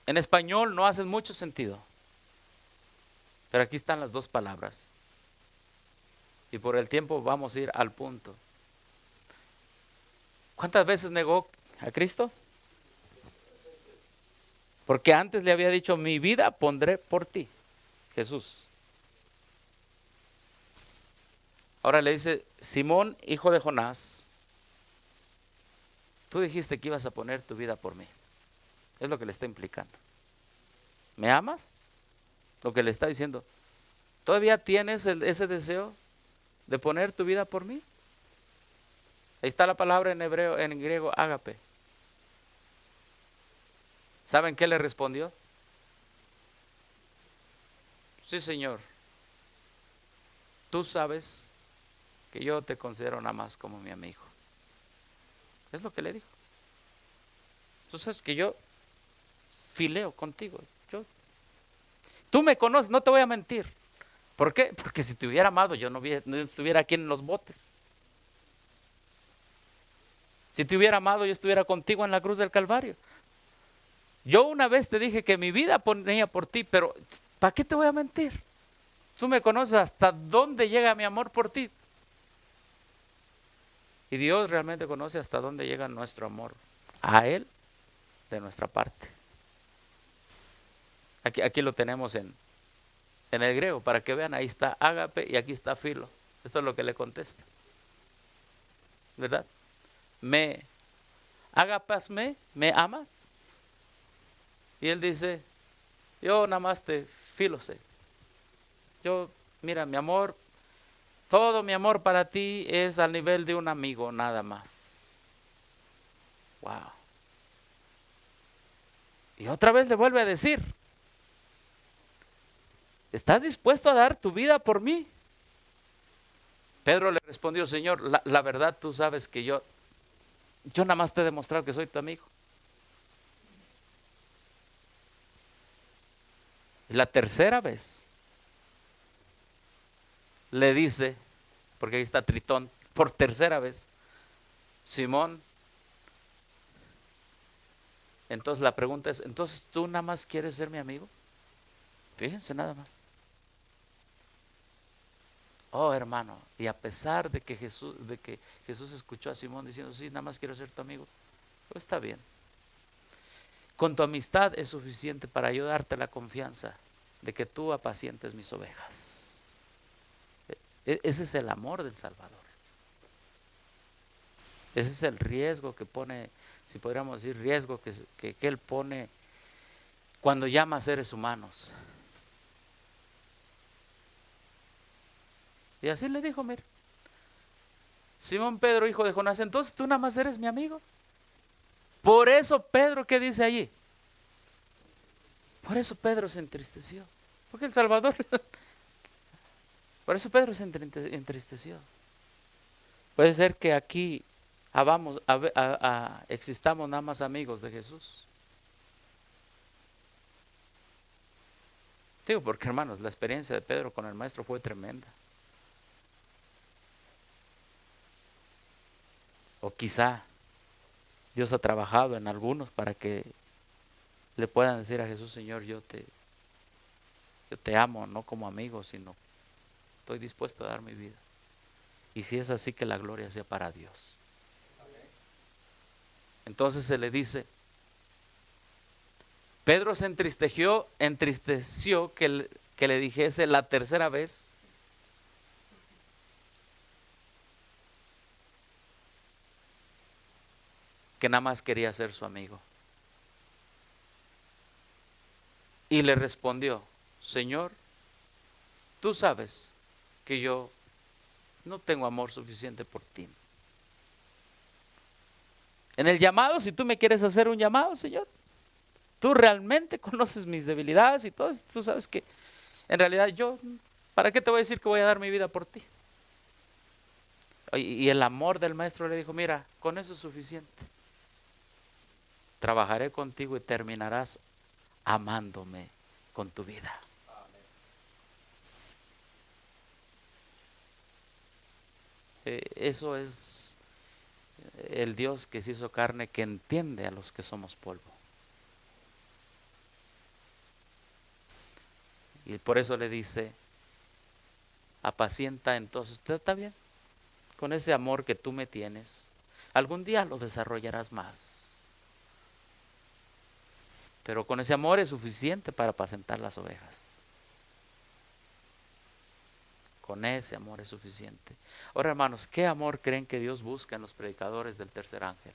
En español no hacen mucho sentido, pero aquí están las dos palabras. Y por el tiempo vamos a ir al punto. ¿Cuántas veces negó a Cristo? Porque antes le había dicho, mi vida pondré por ti, Jesús. Ahora le dice, Simón, hijo de Jonás, tú dijiste que ibas a poner tu vida por mí. Es lo que le está implicando. ¿Me amas? Lo que le está diciendo. ¿Todavía tienes ese deseo de poner tu vida por mí? Ahí está la palabra en hebreo, en griego, ágape. ¿Saben qué le respondió? Sí, Señor. Tú sabes que yo te considero nada más como mi amigo. Es lo que le dijo. Tú sabes que yo fileo contigo. Tú me conoces, no te voy a mentir. ¿Por qué? Porque si te hubiera amado, yo no estuviera aquí en los botes. Si te hubiera amado, yo estuviera contigo en la cruz del Calvario. Yo una vez te dije que mi vida ponía por ti, pero ¿para qué te voy a mentir? Tú me conoces hasta dónde llega mi amor por ti. Y Dios realmente conoce hasta dónde llega nuestro amor a Él de nuestra parte. Aquí lo tenemos en el griego, para que vean, ahí está ágape y aquí está filo. Esto es lo que le contesta. ¿Verdad? Ágapasme, ¿me amas? Y él dice, yo nada más te filosé. Mira, mi amor, todo mi amor para ti es al nivel de un amigo, nada más. Wow. Y otra vez le vuelve a decir, ¿estás dispuesto a dar tu vida por mí? Pedro le respondió, Señor, la verdad tú sabes que yo nada más te he demostrado que soy tu amigo. Y la tercera vez le dice, porque ahí está Tritón, por tercera vez, Simón, entonces la pregunta es, ¿entonces tú nada más quieres ser mi amigo? Fíjense nada más. Oh, hermano, y a pesar de que Jesús escuchó a Simón diciendo, sí, nada más quiero ser tu amigo, pues está bien. Con tu amistad es suficiente para yo darte la confianza de que tú apacientes mis ovejas. Ese es el amor del Salvador. Ese es el riesgo que pone, si podríamos decir, riesgo que Él pone cuando llama a seres humanos. Y así le dijo, mira, Simón Pedro, hijo de Jonás, entonces tú nada más eres mi amigo. Por eso Pedro, ¿qué dice allí? Por eso Pedro se entristeció. Porque el Salvador, por eso Pedro se entristeció. Puede ser que aquí existamos nada más amigos de Jesús. Digo, porque hermanos, la experiencia de Pedro con el maestro fue tremenda. O quizá Dios ha trabajado en algunos para que le puedan decir a Jesús, Señor, yo te amo, no como amigo, sino estoy dispuesto a dar mi vida. Y si es así, que la gloria sea para Dios. Entonces se le dice, Pedro se entristeció que le dijese la tercera vez, que nada más quería ser su amigo. Y le respondió, Señor, tú sabes que yo no tengo amor suficiente por ti. En el llamado, si tú me quieres hacer un llamado, Señor, tú realmente conoces mis debilidades y todo eso. Tú sabes que en realidad ¿para qué te voy a decir que voy a dar mi vida por ti? Y el amor del maestro le dijo, mira, con eso es suficiente. Trabajaré contigo y terminarás amándome con tu vida. Eso es el Dios que se hizo carne, que entiende a los que somos polvo. Y por eso le dice, apacienta entonces, ¿está bien? Con ese amor que tú me tienes, algún día lo desarrollarás más. Pero con ese amor es suficiente para apacentar las ovejas. Con ese amor es suficiente. Ahora, hermanos, ¿qué amor creen que Dios busca en los predicadores del tercer ángel?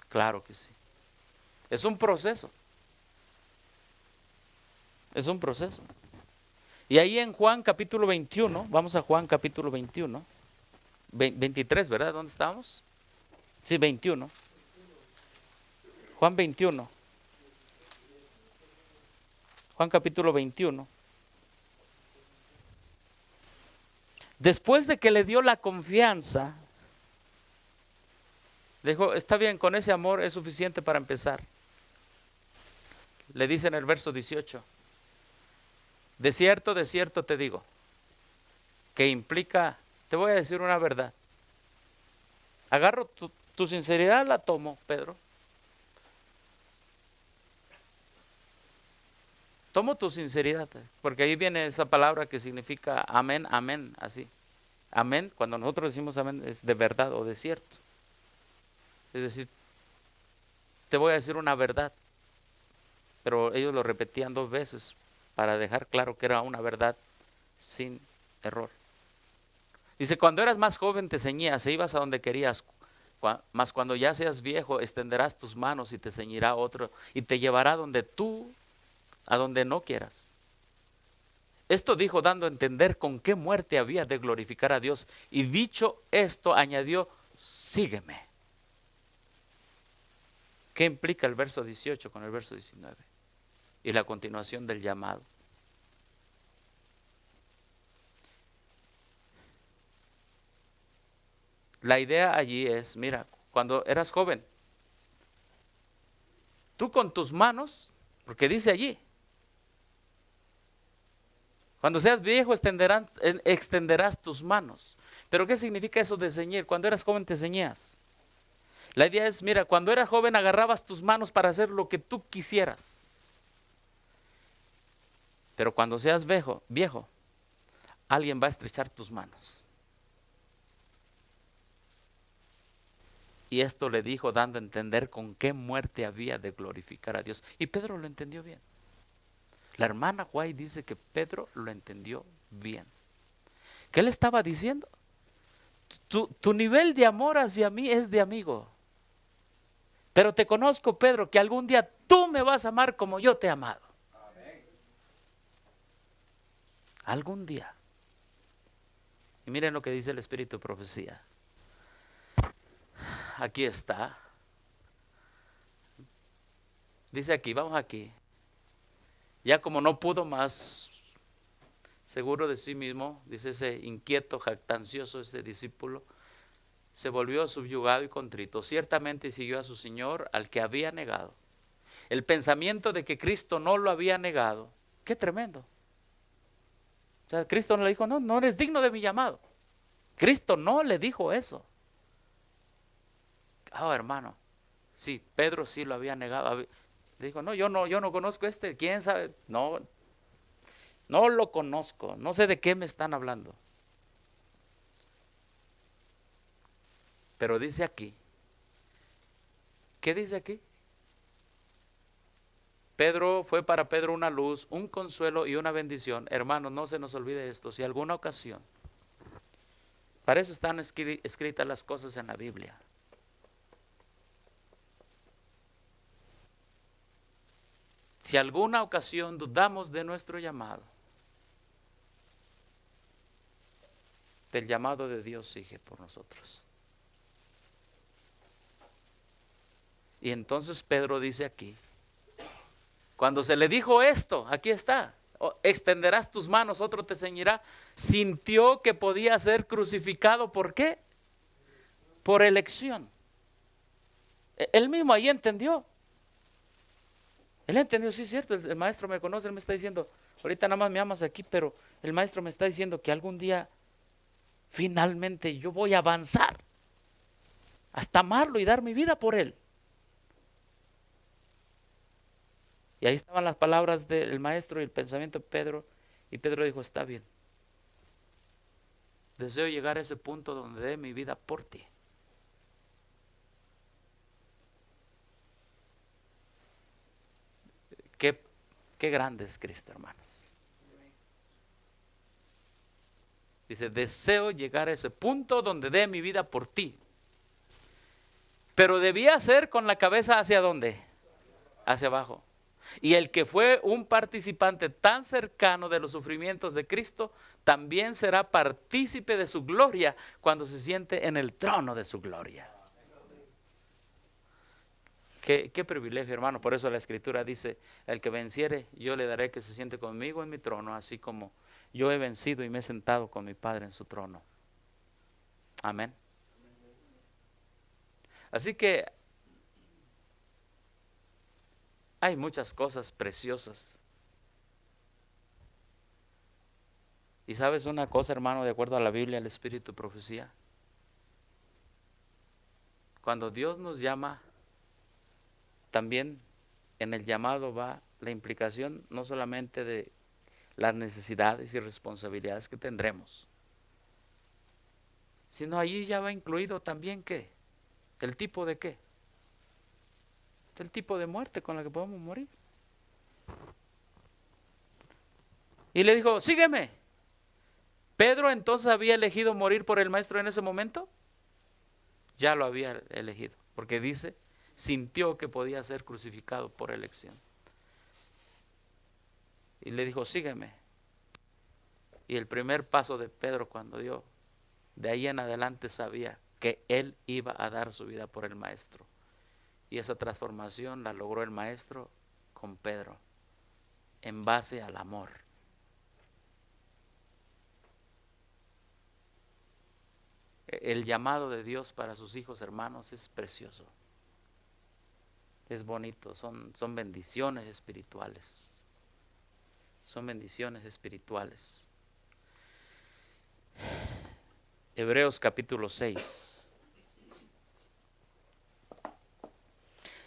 Claro que sí. Es un proceso. Es un proceso. Y ahí en Juan capítulo 21, vamos a Juan capítulo 21, 23, ¿verdad? ¿Dónde estamos? Sí, 21. Juan 21. Juan capítulo 21. Después de que le dio la confianza, le dijo, está bien, con ese amor es suficiente para empezar. Le dice en el verso 18, de cierto te digo, que implica, te voy a decir una verdad. Agarro tu sinceridad, la tomo, Pedro. Tomo tu sinceridad, porque ahí viene esa palabra que significa amén, amén, así. Amén, cuando nosotros decimos amén, es de verdad o de cierto. Es decir, te voy a decir una verdad, pero ellos lo repetían 2 veces para dejar claro que era una verdad sin error. Dice, cuando eras más joven te ceñías e ibas a donde querías, mas cuando ya seas viejo extenderás tus manos y te ceñirá otro y te llevará donde tú a donde no quieras. Esto dijo dando a entender con qué muerte había de glorificar a Dios. Y dicho esto, añadió, sígueme. ¿Qué implica el verso 18 con el verso 19? Y la continuación del llamado. La idea allí es, mira, cuando eras joven, tú con tus manos, porque dice allí, cuando seas viejo extenderás tus manos. Pero ¿qué significa eso de ceñir? Cuando eras joven te ceñías. La idea es, mira, cuando eras joven agarrabas tus manos para hacer lo que tú quisieras. Pero cuando seas viejo, alguien va a estrechar tus manos. Y esto le dijo dando a entender con qué muerte había de glorificar a Dios. Y Pedro lo entendió bien. La hermana White dice que Pedro lo entendió bien. ¿Qué le estaba diciendo? Tu nivel de amor hacia mí es de amigo. Pero te conozco, Pedro, que algún día tú me vas a amar como yo te he amado. Amén. Algún día. Y miren lo que dice el Espíritu de Profecía. Aquí está. Dice aquí, vamos aquí. Ya como no pudo más, seguro de sí mismo, dice ese inquieto, jactancioso, ese discípulo, se volvió subyugado y contrito. Ciertamente siguió a su Señor, al que había negado. El pensamiento de que Cristo no lo había negado. Qué tremendo. O sea, Cristo no le dijo, no eres digno de mi llamado. Cristo no le dijo eso. Hermano, sí, Pedro sí lo había negado. Dijo, yo no conozco ¿quién sabe? No lo conozco, no sé de qué me están hablando. Pero dice aquí, ¿qué dice aquí? Fue para Pedro una luz, un consuelo y una bendición. Hermanos, no se nos olvide esto, si alguna ocasión, para eso están escritas las cosas en la Biblia. Si alguna ocasión dudamos de nuestro llamado, del llamado de Dios sigue por nosotros. Y entonces Pedro dice aquí, cuando se le dijo esto, aquí está, extenderás tus manos, otro te ceñirá, sintió que podía ser crucificado. ¿Por qué? Por elección. Él mismo ahí entendió. Él entendió, sí es cierto, el maestro me conoce, él me está diciendo, ahorita nada más me amas aquí, pero el maestro me está diciendo que algún día finalmente yo voy a avanzar hasta amarlo y dar mi vida por él. Y ahí estaban las palabras del maestro y el pensamiento de Pedro, y Pedro dijo, está bien, deseo llegar a ese punto donde dé mi vida por ti. Qué grande es Cristo, hermanos. Dice, deseo llegar a ese punto donde dé mi vida por ti. Pero debía ser con la cabeza ¿hacia dónde? Hacia abajo. Y el que fue un participante tan cercano de los sufrimientos de Cristo, también será partícipe de su gloria cuando se siente en el trono de su gloria. Qué privilegio, hermano. Por eso la Escritura dice, el que venciere, yo le daré que se siente conmigo en mi trono, así como yo he vencido y me he sentado con mi Padre en su trono. Amén. Así que hay muchas cosas preciosas. Y sabes una cosa, hermano, de acuerdo a la Biblia, el Espíritu de Profecía. Cuando Dios nos llama, también en el llamado va la implicación no solamente de las necesidades y responsabilidades que tendremos, sino allí ya va incluido también ¿qué? ¿El tipo de qué? El tipo de muerte con la que podemos morir. Y le dijo, sígueme. ¿Pedro entonces había elegido morir por el maestro en ese momento? Ya lo había elegido, porque dice, sintió que podía ser crucificado por elección. y le dijo, sígueme. Y el primer paso de Pedro cuando dio, de ahí en adelante sabía que él iba a dar su vida por el maestro. Y esa transformación la logró el maestro con Pedro, en base al amor. El llamado de Dios para sus hijos, hermanos, es precioso. Es bonito, son bendiciones espirituales. Son bendiciones espirituales. Hebreos capítulo 6.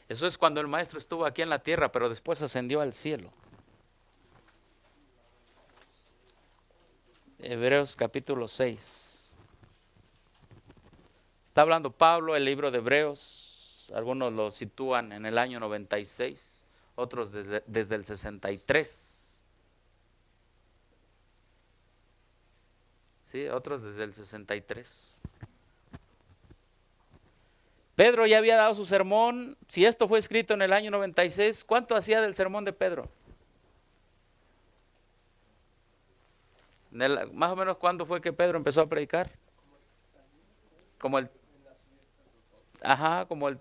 Eso es cuando el maestro estuvo aquí en la tierra, pero después ascendió al cielo. Hebreos capítulo 6. Está hablando Pablo, el libro de Hebreos. Algunos lo sitúan en el año 96, otros desde el 63. Sí, otros desde el 63. Pedro ya había dado su sermón. Si esto fue escrito en el año 96, ¿cuánto hacía del sermón de Pedro? Más o menos, ¿cuándo fue que Pedro empezó a predicar? Como el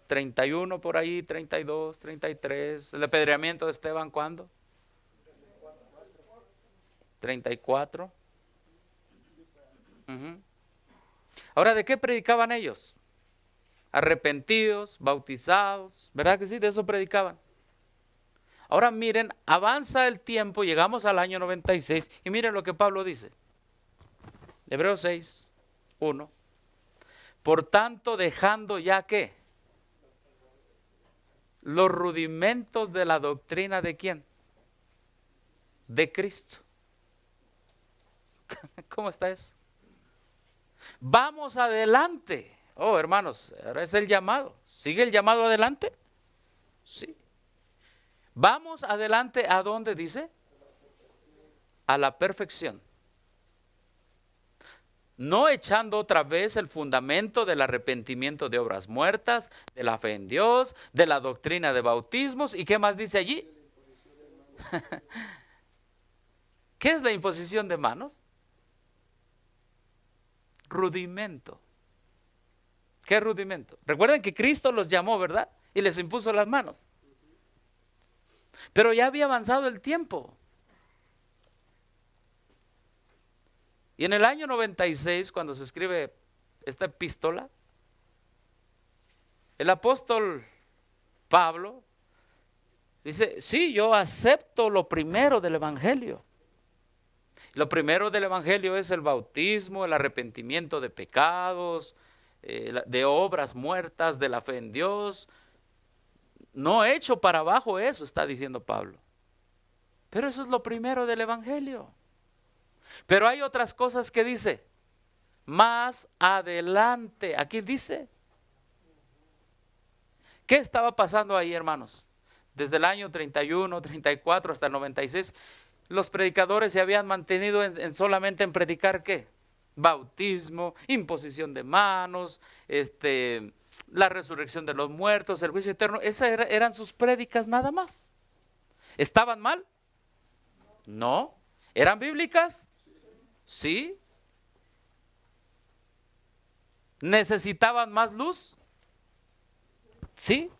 31 por ahí, 32, 33. El apedreamiento de Esteban, ¿cuándo? 34. Ahora, ¿de qué predicaban ellos? Arrepentidos, bautizados, ¿verdad que sí? De eso predicaban. Ahora miren, avanza el tiempo, llegamos al año 96 y miren lo que Pablo dice. Hebreos 6, 1. Por tanto, dejando ya ¿qué? Los rudimentos de la doctrina ¿de quién? De Cristo. ¿Cómo está eso? Vamos adelante. Oh, hermanos, ahora es el llamado. ¿Sigue el llamado adelante? Sí. Vamos adelante, ¿a dónde dice? A la perfección. No echando otra vez el fundamento del arrepentimiento de obras muertas, de la fe en Dios, de la doctrina de bautismos. ¿Y qué más dice allí? ¿Qué es la imposición de manos? Rudimento. ¿Qué rudimento? Recuerden que Cristo los llamó, ¿verdad? Y les impuso las manos. Pero ya había avanzado el tiempo. Y en el año 96, cuando se escribe esta epístola, el apóstol Pablo dice, sí, yo acepto lo primero del evangelio. Lo primero del evangelio es el bautismo, el arrepentimiento de pecados, de obras muertas, de la fe en Dios. No echo para abajo eso, está diciendo Pablo. Pero eso es lo primero del evangelio. Pero hay otras cosas que dice, más adelante. Aquí dice, ¿qué estaba pasando ahí, hermanos? Desde el año 31, 34 hasta el 96, los predicadores se habían mantenido solamente en predicar ¿qué? Bautismo, imposición de manos, la resurrección de los muertos, el juicio eterno. Esas eran sus prédicas nada más. ¿Estaban mal? No. ¿Eran bíblicas? Sí. ¿Necesitaban más luz? Sí.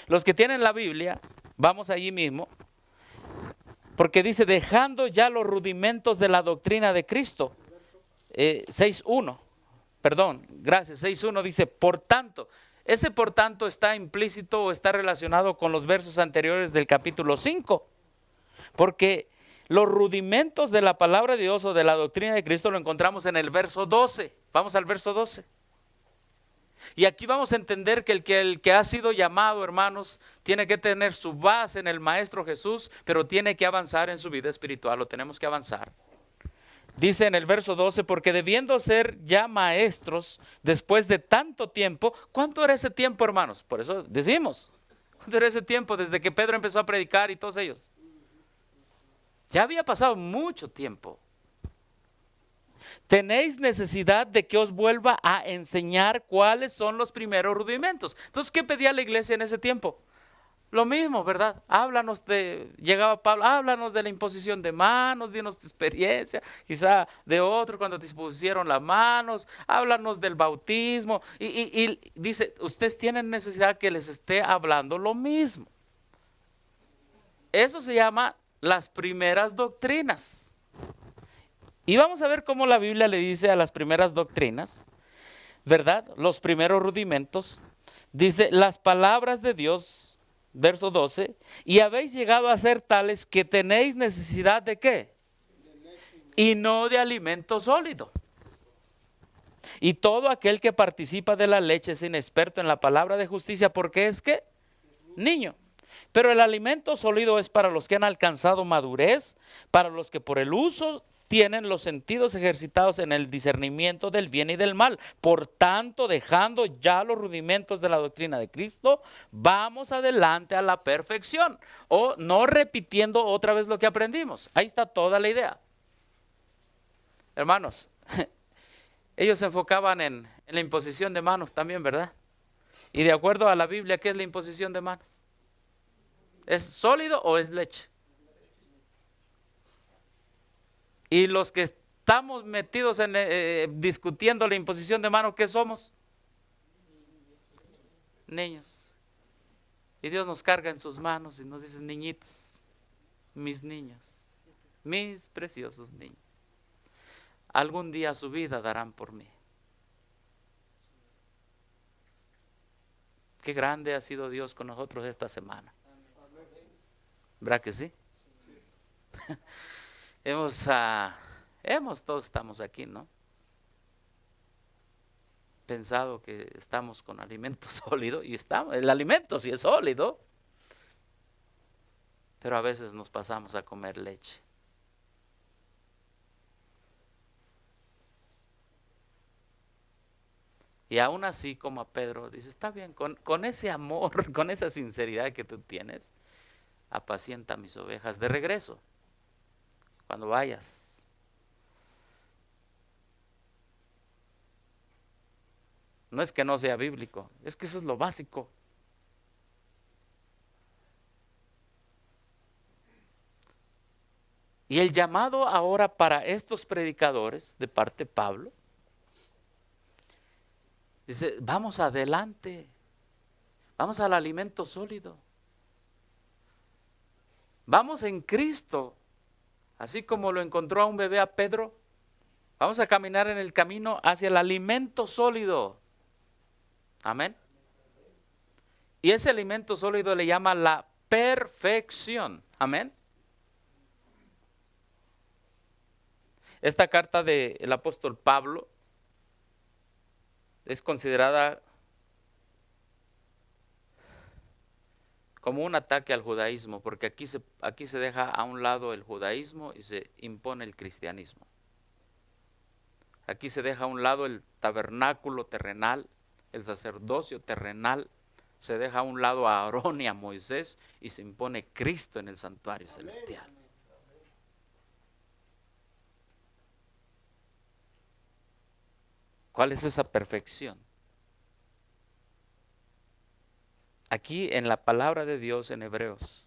Los que tienen la Biblia, vamos allí mismo, porque dice, dejando ya los rudimentos de la doctrina de Cristo. 6.1, perdón, gracias, 6.1 dice, por tanto. Ese por tanto está implícito o está relacionado con los versos anteriores del capítulo 5, porque los rudimentos de la palabra de Dios o de la doctrina de Cristo lo encontramos en el verso 12. Vamos al verso 12. Y aquí vamos a entender que el que ha sido llamado, hermanos, tiene que tener su base en el Maestro Jesús, pero tiene que avanzar en su vida espiritual, lo tenemos que avanzar. Dice en el verso 12, porque debiendo ser ya maestros después de tanto tiempo. ¿Cuánto era ese tiempo, hermanos? Por eso decimos, ¿cuánto era ese tiempo desde que Pedro empezó a predicar y todos ellos? Ya había pasado mucho tiempo. Tenéis necesidad de que os vuelva a enseñar cuáles son los primeros rudimentos. Entonces, ¿qué pedía la iglesia en ese tiempo? Lo mismo, ¿verdad? Llegaba Pablo, háblanos de la imposición de manos, dinos tu experiencia, quizá de otro cuando te impusieron las manos, háblanos del bautismo. Y dice, ustedes tienen necesidad que les esté hablando lo mismo. Eso se llama las primeras doctrinas. Y vamos a ver cómo la Biblia le dice a las primeras doctrinas, ¿verdad? Los primeros rudimentos. Dice, las palabras de Dios, verso 12, y habéis llegado a ser tales que tenéis necesidad de ¿qué? Y no de alimento sólido. Y todo aquel que participa de la leche es inexperto en la palabra de justicia, porque es ¿qué? Niño. Pero el alimento sólido es para los que han alcanzado madurez, para los que por el uso tienen los sentidos ejercitados en el discernimiento del bien y del mal. Por tanto, dejando ya los rudimentos de la doctrina de Cristo, vamos adelante a la perfección. O no repitiendo otra vez lo que aprendimos. Ahí está toda la idea. Hermanos, ellos se enfocaban en la imposición de manos también, ¿verdad? Y de acuerdo a la Biblia, ¿qué es la imposición de manos? ¿Es sólido o es leche? Y los que estamos metidos en discutiendo la imposición de manos, ¿qué somos? Niños. Y Dios nos carga en sus manos y nos dice, niñitos, mis niños, mis preciosos niños, algún día su vida darán por mí. Qué grande ha sido Dios con nosotros esta semana. ¿Verdad que sí? Todos estamos aquí, ¿no? Pensado que estamos con alimento sólido y el alimento sí es sólido, pero a veces nos pasamos a comer leche. Y aún así, como a Pedro, dice, está bien, con ese amor, con esa sinceridad que tú tienes, apacienta mis ovejas de regreso, cuando vayas. No es que no sea bíblico, es que eso es lo básico. Y el llamado ahora para estos predicadores, de parte de Pablo, dice, vamos adelante, vamos al alimento sólido. Vamos en Cristo, así como lo encontró a un bebé a Pedro, vamos a caminar en el camino hacia el alimento sólido. Amén. Y ese alimento sólido le llama la perfección. Amén. Esta carta del apóstol Pablo es considerada como un ataque al judaísmo, porque aquí se deja a un lado el judaísmo y se impone el cristianismo. Aquí se deja a un lado el tabernáculo terrenal, el sacerdocio terrenal, se deja a un lado a Aarón y a Moisés y se impone Cristo en el santuario celestial. ¿Cuál es esa perfección? Aquí en la palabra de Dios en Hebreos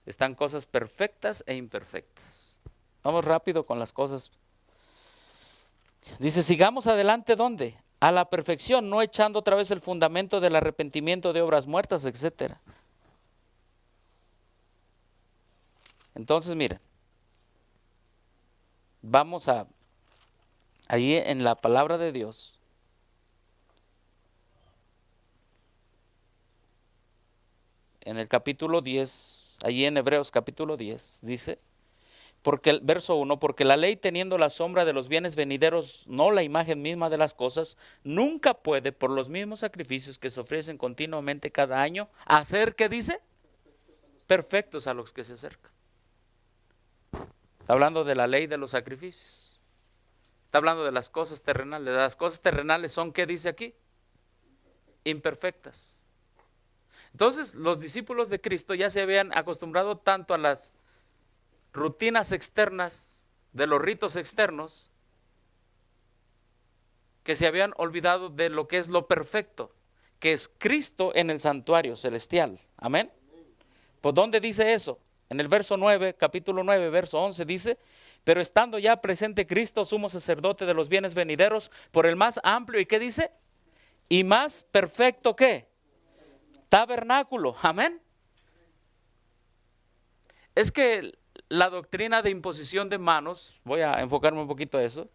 están cosas perfectas e imperfectas. Vamos rápido con las cosas. Dice, sigamos adelante, ¿dónde? A la perfección, no echando otra vez el fundamento del arrepentimiento de obras muertas, etcétera. Entonces, miren, vamos allí en la palabra de Dios. En el capítulo 10, allí en Hebreos capítulo 10, dice, porque el verso 1, porque la ley teniendo la sombra de los bienes venideros, no la imagen misma de las cosas, nunca puede, por los mismos sacrificios que se ofrecen continuamente cada año, hacer, ¿qué dice? Perfectos a los que se acercan. Está hablando de la ley de los sacrificios. Está hablando de las cosas terrenales. Las cosas terrenales son, ¿qué dice aquí? Imperfectas. Entonces, los discípulos de Cristo ya se habían acostumbrado tanto a las rutinas externas, de los ritos externos, que se habían olvidado de lo que es lo perfecto, que es Cristo en el santuario celestial. Amén. ¿Por dónde dice eso? En el verso 9, capítulo 9, verso 11 dice: pero estando ya presente Cristo, sumo sacerdote de los bienes venideros, por el más amplio, ¿y qué dice? Y más perfecto, ¿qué? Tabernáculo. Amén. Es que la doctrina de imposición de manos, voy a enfocarme un poquito a eso,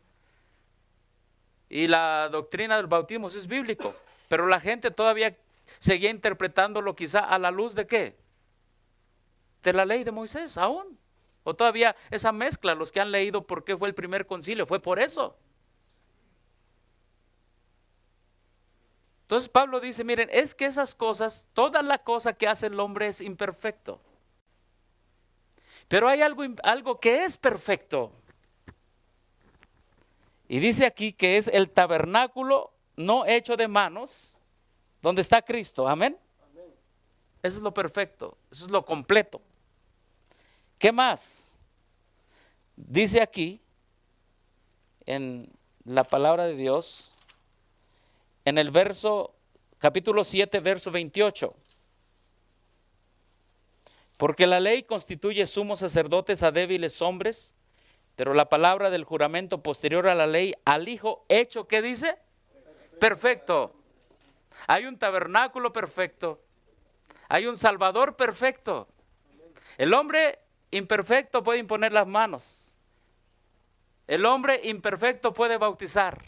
y la doctrina del bautismo es bíblico, pero la gente todavía seguía interpretándolo quizá a la luz de ¿qué? De la ley de Moisés aún. O todavía esa mezcla, los que han leído por qué fue el primer concilio, fue por eso. Entonces Pablo dice, miren, es que esas cosas, toda la cosa que hace el hombre es imperfecto. Pero hay algo que es perfecto. Y dice aquí que es el tabernáculo no hecho de manos, donde está Cristo. Amén. Eso es lo perfecto, eso es lo completo. ¿Qué más? Dice aquí, en la palabra de Dios, en el capítulo 7, verso 28. Porque la ley constituye sumos sacerdotes a débiles hombres, pero la palabra del juramento posterior a la ley, al Hijo hecho, ¿qué dice? Perfecto. Hay un tabernáculo perfecto. Hay un Salvador perfecto. El hombre imperfecto puede imponer las manos. El hombre imperfecto puede bautizar.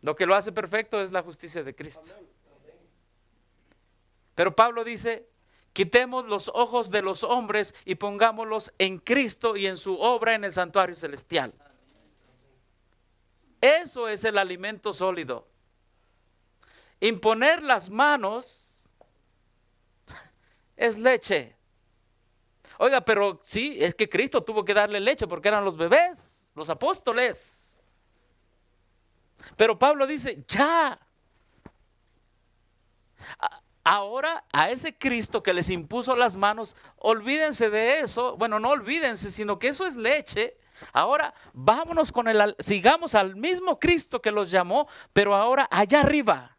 Lo que lo hace perfecto es la justicia de Cristo. Pero Pablo dice, quitemos los ojos de los hombres y pongámoslos en Cristo y en su obra en el santuario celestial. Eso es el alimento sólido. Imponer las manos es leche. Oiga, pero sí, es que Cristo tuvo que darle leche porque eran los bebés, los apóstoles. Pero Pablo dice, ya. Ahora a ese Cristo que les impuso las manos, olvídense de eso. Bueno, no olvídense, sino que eso es leche. Ahora vámonos sigamos al mismo Cristo que los llamó, pero ahora allá arriba.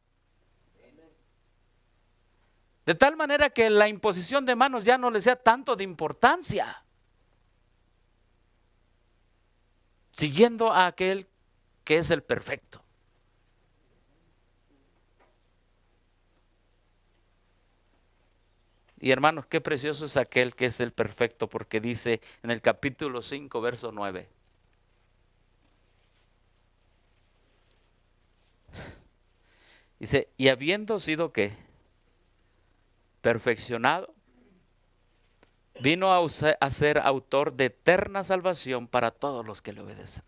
De tal manera que la imposición de manos ya no les sea tanto de importancia. Siguiendo a aquel que es el perfecto. Y hermanos, qué precioso es aquel que es el perfecto, porque dice en el capítulo 5, verso 9. Dice, y habiendo sido ¿qué? Perfeccionado, vino a ser autor de eterna salvación para todos los que le obedecen.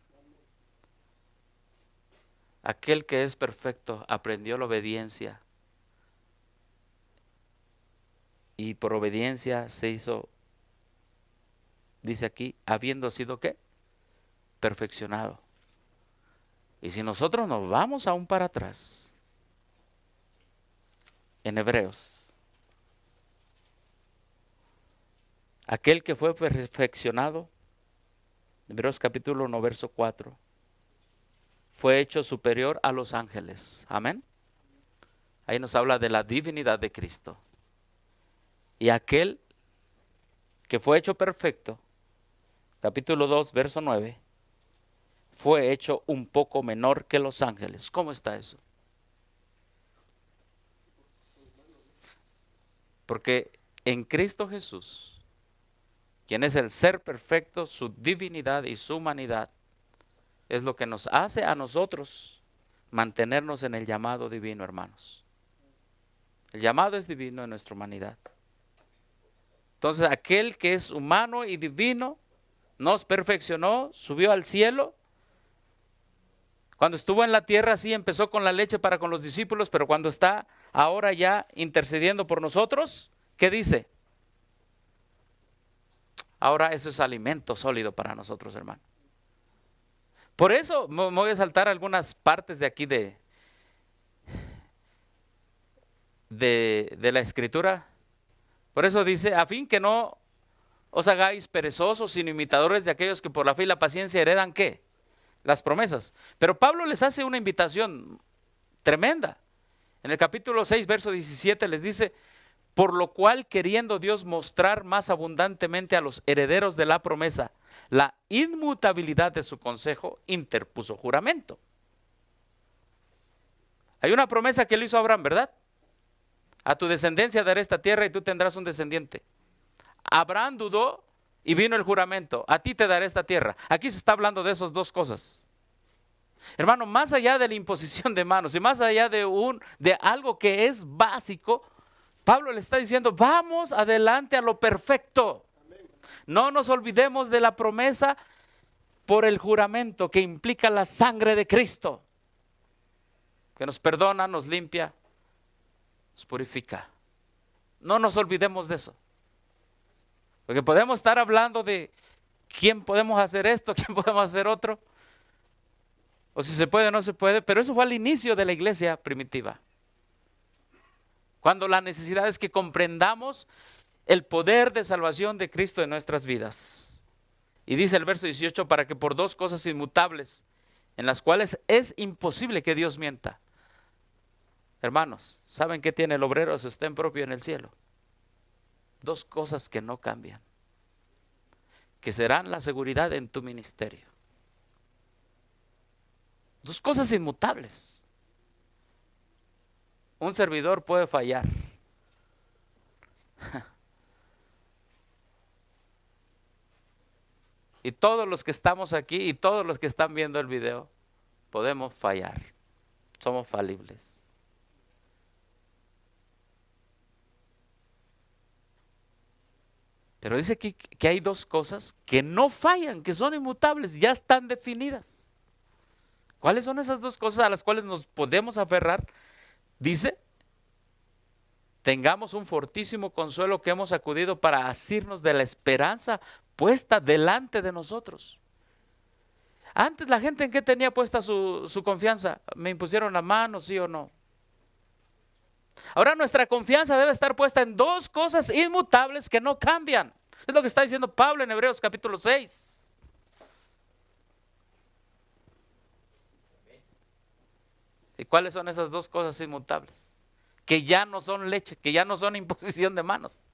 Aquel que es perfecto aprendió la obediencia. Y por obediencia se hizo, dice aquí, habiendo sido ¿qué? Perfeccionado. Y si nosotros nos vamos aún para atrás, en Hebreos, aquel que fue perfeccionado, Hebreos capítulo 1, verso 4, fue hecho superior a los ángeles. Amén. Ahí nos habla de la divinidad de Cristo. Y aquel que fue hecho perfecto, capítulo 2, verso 9, fue hecho un poco menor que los ángeles. ¿Cómo está eso? Porque en Cristo Jesús, quien es el ser perfecto, su divinidad y su humanidad, es lo que nos hace a nosotros mantenernos en el llamado divino, hermanos. El llamado es divino en nuestra humanidad. Entonces aquel que es humano y divino nos perfeccionó, subió al cielo. Cuando estuvo en la tierra sí empezó con la leche para con los discípulos, pero cuando está ahora ya intercediendo por nosotros, ¿qué dice? Ahora eso es alimento sólido para nosotros, hermano. Por eso me voy a saltar algunas partes de aquí de la escritura. Por eso dice, a fin que no os hagáis perezosos, sino imitadores de aquellos que por la fe y la paciencia heredan ¿qué? Las promesas. Pero Pablo les hace una invitación tremenda. En el capítulo 6, verso 17 les dice: por lo cual, queriendo Dios mostrar más abundantemente a los herederos de la promesa la inmutabilidad de su consejo, interpuso juramento. Hay una promesa que le hizo a Abraham, ¿verdad? A tu descendencia daré esta tierra y tú tendrás un descendiente. Abraham dudó y vino el juramento: a ti te daré esta tierra. Aquí se está hablando de esas dos cosas. Hermano, más allá de la imposición de manos y más allá de algo que es básico, Pablo le está diciendo: vamos adelante a lo perfecto. No nos olvidemos de la promesa por el juramento que implica la sangre de Cristo, que nos perdona, nos limpia, nos purifica. No nos olvidemos de eso. Porque podemos estar hablando de quién podemos hacer esto, quién podemos hacer otro, o si se puede o no se puede, pero eso fue al inicio de la iglesia primitiva. Cuando la necesidad es que comprendamos el poder de salvación de Cristo en nuestras vidas. Y dice el verso 18: para que por dos cosas inmutables, en las cuales es imposible que Dios mienta. Hermanos, ¿saben qué tiene el obrero su sostén propio en el cielo? Dos cosas que no cambian, que serán la seguridad en tu ministerio. Dos cosas inmutables. Un servidor puede fallar. Y todos los que estamos aquí y todos los que están viendo el video podemos fallar. Somos falibles. Pero dice que hay dos cosas que no fallan, que son inmutables, ya están definidas. ¿Cuáles son esas dos cosas a las cuales nos podemos aferrar? Dice: tengamos un fortísimo consuelo que hemos acudido para asirnos de la esperanza puesta delante de nosotros. Antes la gente, ¿en qué tenía puesta su confianza? ¿Me impusieron la mano, sí o no? Ahora nuestra confianza debe estar puesta en dos cosas inmutables que no cambian. Es lo que está diciendo Pablo en Hebreos capítulo 6. ¿Y cuáles son esas dos cosas inmutables? Que ya no son leche, que ya no son imposición de manos.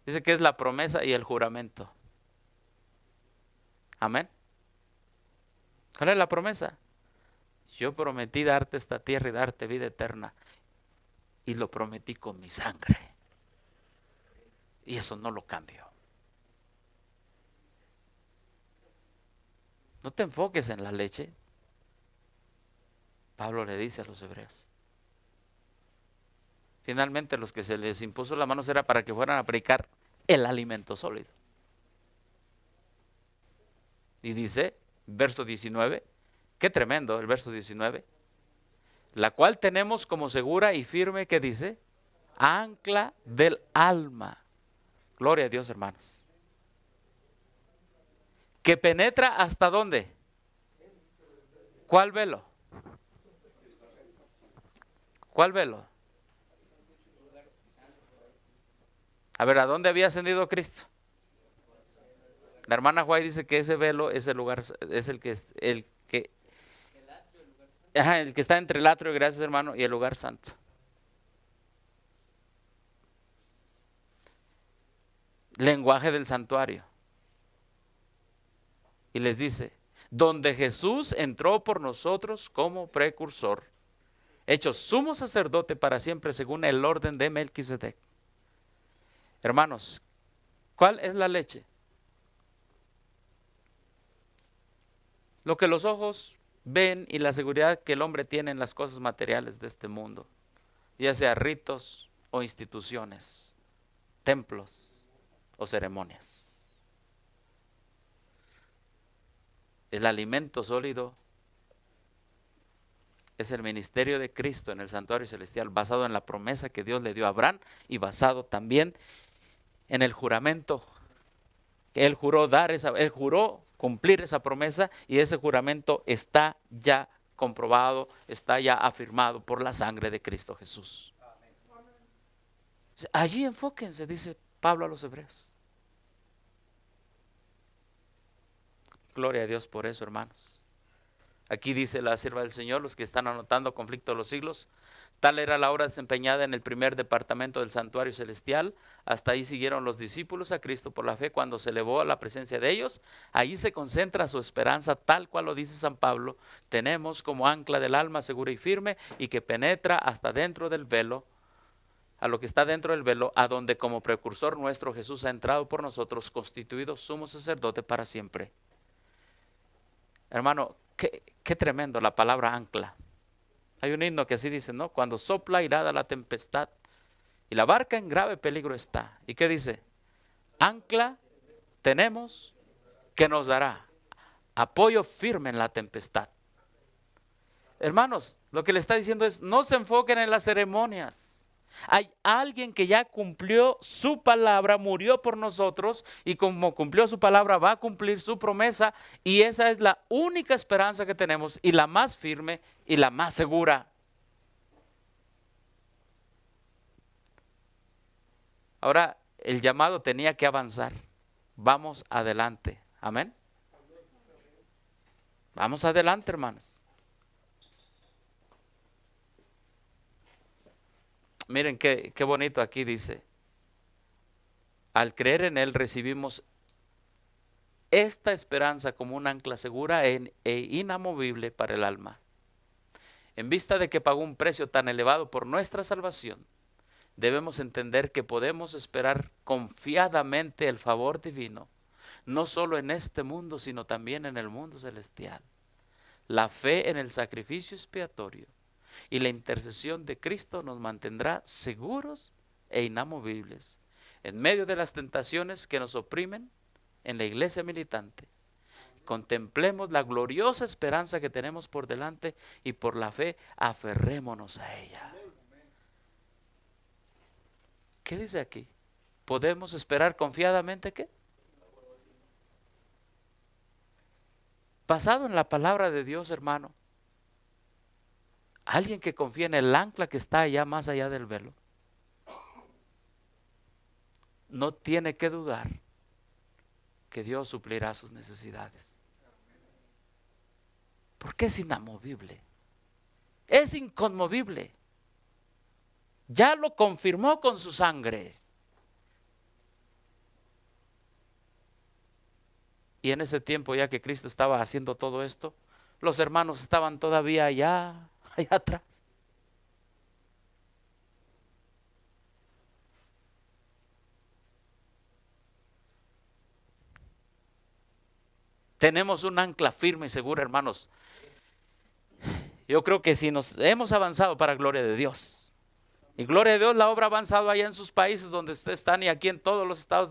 Dice que es la promesa y el juramento. Amén. ¿Cuál es la promesa? Yo prometí darte esta tierra y darte vida eterna. Y lo prometí con mi sangre. Y eso no lo cambio. No te enfoques en la leche. Pablo le dice a los hebreos. Finalmente los que se les impuso la mano era para que fueran a predicar el alimento sólido. Y dice, verso 19, qué tremendo el verso 19, la cual tenemos como segura y firme, que dice, ancla del alma. Gloria a Dios, hermanos. Que penetra hasta dónde. ¿Cuál velo? ¿Cuál velo? A ver, ¿a dónde había ascendido Cristo? La hermana White dice que ese velo es el lugar, es el que está entre el atrio, gracias hermano, y el lugar santo. Lenguaje del santuario. Y les dice, donde Jesús entró por nosotros como precursor, hecho sumo sacerdote para siempre según el orden de Melquisedec. Hermanos, ¿cuál es la leche? Lo que los ojos ven y la seguridad que el hombre tiene en las cosas materiales de este mundo, ya sea ritos o instituciones, templos o ceremonias. El alimento sólido es el ministerio de Cristo en el santuario celestial, basado en la promesa que Dios le dio a Abraham y basado también en el juramento que él juró él juró cumplir esa promesa, y ese juramento está ya comprobado, está ya afirmado por la sangre de Cristo Jesús. Allí enfóquense, dice Pablo a los hebreos. Gloria a Dios por eso, hermanos. Aquí dice la sierva del Señor, los que están anotando conflicto de los siglos. Tal era la obra desempeñada en el primer departamento del santuario celestial. Hasta ahí siguieron los discípulos a Cristo por la fe cuando se elevó a la presencia de ellos. Ahí se concentra su esperanza, tal cual lo dice San Pablo. Tenemos como ancla del alma segura y firme y que penetra hasta dentro del velo, a lo que está dentro del velo, a donde como precursor nuestro Jesús ha entrado por nosotros, constituido sumo sacerdote para siempre. Hermano, qué tremendo la palabra ancla. Hay un himno que así dice, ¿no? Cuando sopla irada la tempestad y la barca en grave peligro está. ¿Y qué dice? Ancla tenemos que nos dará apoyo firme en la tempestad. Hermanos, lo que le está diciendo es, no se enfoquen en las ceremonias. Hay alguien que ya cumplió su palabra, murió por nosotros y como cumplió su palabra va a cumplir su promesa y esa es la única esperanza que tenemos y la más firme y la más segura. Ahora el llamado tenía que avanzar. Vamos adelante. Amén. Vamos adelante, hermanos. Miren qué bonito aquí dice. Al creer en Él recibimos esta esperanza como un ancla segura e inamovible para el alma. En vista de que pagó un precio tan elevado por nuestra salvación, debemos entender que podemos esperar confiadamente el favor divino, no solo en este mundo, sino también en el mundo celestial. La fe en el sacrificio expiatorio y la intercesión de Cristo nos mantendrá seguros e inamovibles en medio de las tentaciones que nos oprimen en la iglesia militante. Contemplemos la gloriosa esperanza que tenemos por delante y por la fe aferrémonos a ella. ¿Qué dice aquí? ¿Podemos esperar confiadamente qué? Basado en la palabra de Dios, hermano. Alguien que confía en el ancla que está allá más allá del velo no tiene que dudar que Dios suplirá sus necesidades. Porque es inamovible, es inconmovible. Ya lo confirmó con su sangre. Y en ese tiempo, ya que Cristo estaba haciendo todo esto, los hermanos estaban todavía allá atrás. Tenemos un ancla firme y segura, hermanos. Yo creo que si nos hemos avanzado para gloria de Dios, y gloria de Dios, la obra ha avanzado allá en sus países donde ustedes están y aquí en todos los estados,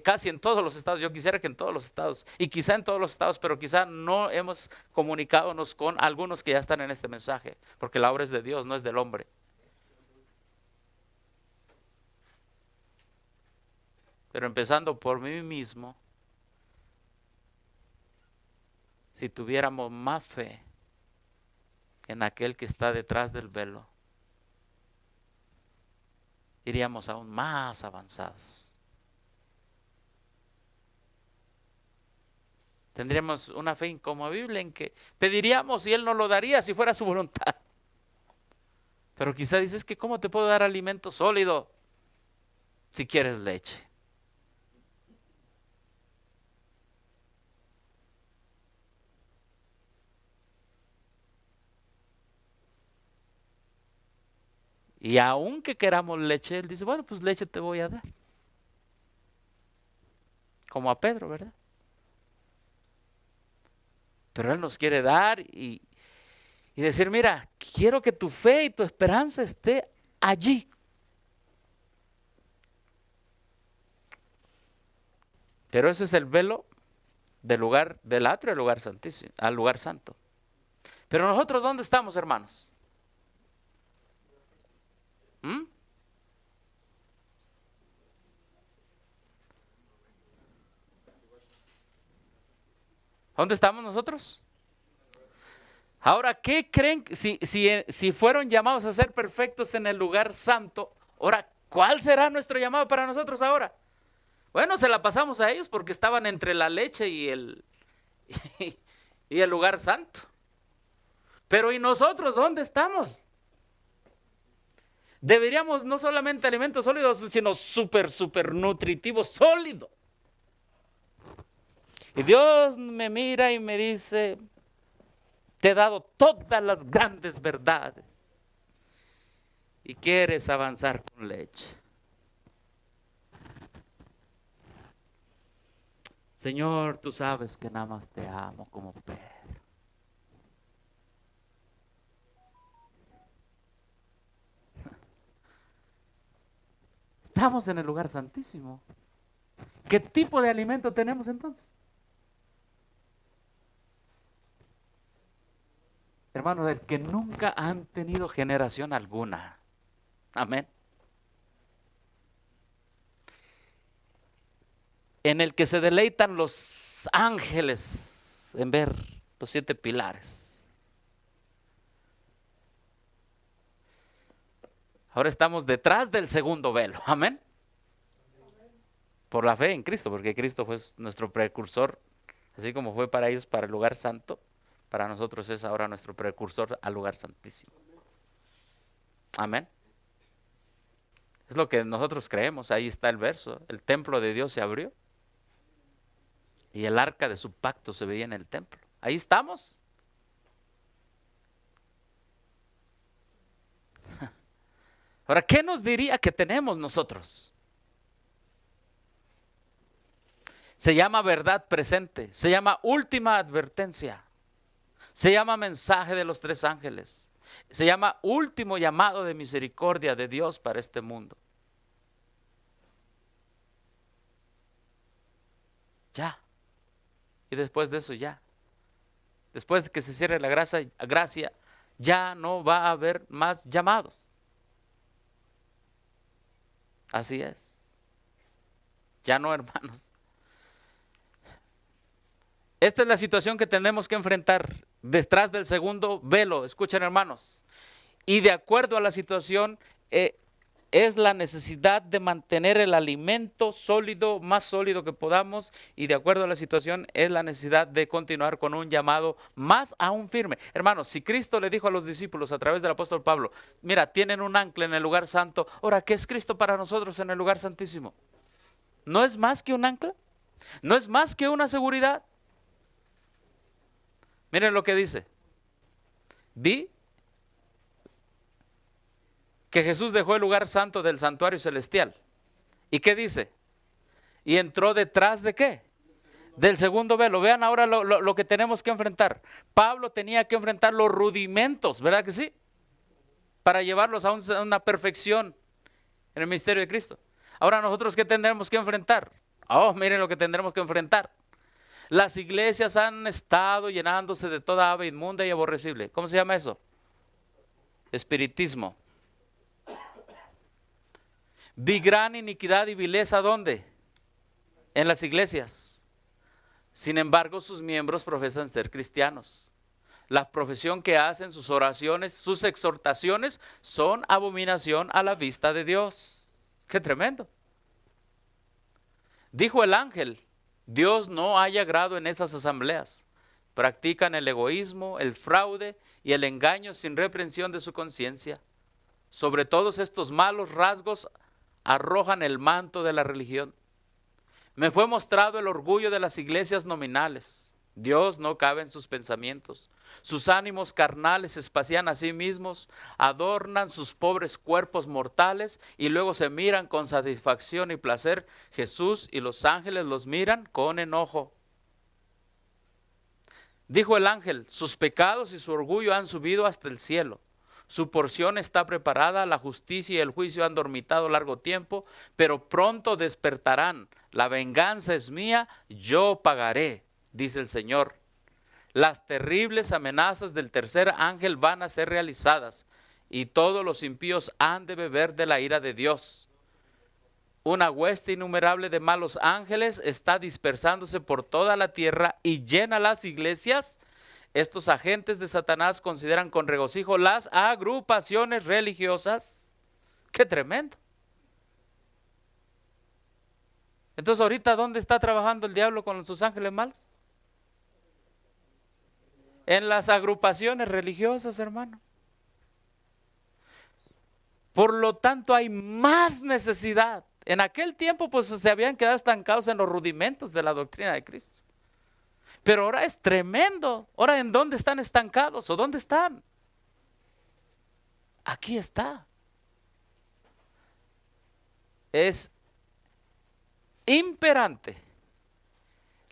casi en todos los estados. Yo quisiera que en todos los estados, y quizá en todos los estados, pero quizá no hemos comunicadonos con algunos que ya están en este mensaje, porque la obra es de Dios, no es del hombre. Pero empezando por mí mismo, si tuviéramos más fe en aquel que está detrás del velo, iríamos aún más avanzados. Tendríamos una fe inconmovible en que pediríamos y Él nos lo daría si fuera su voluntad. Pero quizá dices que ¿cómo te puedo dar alimento sólido si quieres leche? Y aunque queramos leche, Él dice, bueno, pues leche te voy a dar. Como a Pedro, ¿verdad? Pero Él nos quiere dar y decir, mira, quiero que tu fe y tu esperanza esté allí. Pero ese es el velo del lugar, del atrio al lugar santísimo, al lugar santo. Pero nosotros, ¿dónde estamos, hermanos? ¿Dónde estamos nosotros? Ahora, ¿qué creen? Si fueron llamados a ser perfectos en el lugar santo, ahora, ¿cuál será nuestro llamado para nosotros ahora? Bueno, se la pasamos a ellos porque estaban entre la leche y el lugar santo. Pero ¿y nosotros dónde estamos? Deberíamos no solamente alimentos sólidos, sino súper nutritivos, sólidos. Y Dios me mira y me dice, te he dado todas las grandes verdades y quieres avanzar con leche. Señor, tú sabes que nada más te amo como perro. Estamos en el lugar santísimo. ¿Qué tipo de alimento tenemos entonces? Hermanos, el que nunca han tenido generación alguna. Amén. En el que se deleitan los ángeles en ver los 7 pilares. Ahora estamos detrás del segundo velo. Amén. Por la fe en Cristo, porque Cristo fue nuestro precursor, así como fue para ellos para el lugar santo, para nosotros es ahora nuestro precursor al lugar santísimo. Amén. Es lo que nosotros creemos, ahí está el verso. El templo de Dios se abrió y el arca de su pacto se veía en el templo. Ahí estamos. Ahora, ¿qué nos diría que tenemos nosotros? Se llama verdad presente, se llama última advertencia, se llama mensaje de los 3 ángeles, se llama último llamado de misericordia de Dios para este mundo. Ya. Y después de eso ya. Después de que se cierre la gracia, ya no va a haber más llamados. Así es. Ya no, hermanos. Esta es la situación que tenemos que enfrentar detrás del segundo velo. Escuchen, hermanos. Y de acuerdo a la situación, es la necesidad de mantener el alimento sólido, más sólido que podamos. Y de acuerdo a la situación, es la necesidad de continuar con un llamado más aún firme. Hermanos, si Cristo le dijo a los discípulos a través del apóstol Pablo, mira, tienen un ancla en el lugar santo. Ahora, ¿qué es Cristo para nosotros en el lugar santísimo? ¿No es más que un ancla? ¿No es más que una seguridad? Miren lo que dice. Vi que Jesús dejó el lugar santo del santuario celestial. ¿Y qué dice? Y entró detrás de ¿qué? Del segundo velo. Vean ahora lo que tenemos que enfrentar. Pablo tenía que enfrentar los rudimentos, ¿verdad que sí? Para llevarlos a una perfección en el ministerio de Cristo. Ahora nosotros ¿qué tendremos que enfrentar? Oh, miren lo que tendremos que enfrentar. Las iglesias han estado llenándose de toda ave inmunda y aborrecible. ¿Cómo se llama eso? Espiritismo. Vi gran iniquidad y vileza, ¿dónde? En las iglesias. Sin embargo, sus miembros profesan ser cristianos. La profesión que hacen, sus oraciones, sus exhortaciones son abominación a la vista de Dios. ¡Qué tremendo! Dijo el ángel, Dios no haya grado en esas asambleas. Practican el egoísmo, el fraude y el engaño sin reprensión de su conciencia. Sobre todos estos malos rasgos arrojan el manto de la religión. Me fue mostrado el orgullo de las iglesias nominales. Dios no cabe en sus pensamientos. Sus ánimos carnales se espacían a sí mismos, adornan sus pobres cuerpos mortales y luego se miran con satisfacción y placer. Jesús y los ángeles los miran con enojo. Dijo el ángel, sus pecados y su orgullo han subido hasta el cielo. Su porción está preparada, la justicia y el juicio han dormitado largo tiempo, pero pronto despertarán. La venganza es mía, yo pagaré, dice el Señor. Las terribles amenazas del tercer ángel van a ser realizadas y todos los impíos han de beber de la ira de Dios. Una hueste innumerable de malos ángeles está dispersándose por toda la tierra y llena las iglesias. Estos agentes de Satanás consideran con regocijo las agrupaciones religiosas. ¡Qué tremendo! Entonces, ahorita, ¿dónde está trabajando el diablo con sus ángeles malos? en las agrupaciones religiosas, hermano. Por lo tanto, hay más necesidad. En aquel tiempo, pues se habían quedado estancados en los rudimentos de la doctrina de Cristo. Pero ahora es tremendo. Ahora, ¿en dónde están estancados? ¿O dónde están? Aquí está. Es imperante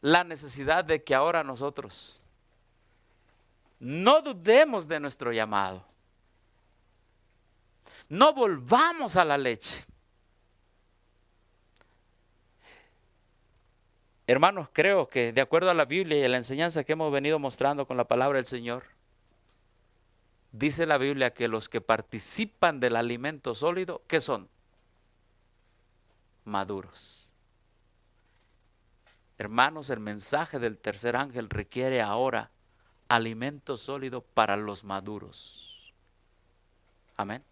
la necesidad de que ahora nosotros no dudemos de nuestro llamado. No volvamos a la leche. Hermanos, creo que de acuerdo a la Biblia y a la enseñanza que hemos venido mostrando con la palabra del Señor, dice la Biblia que los que participan del alimento sólido, ¿qué son? Maduros. Hermanos, el mensaje del tercer ángel requiere ahora alimento sólido para los maduros. Amén.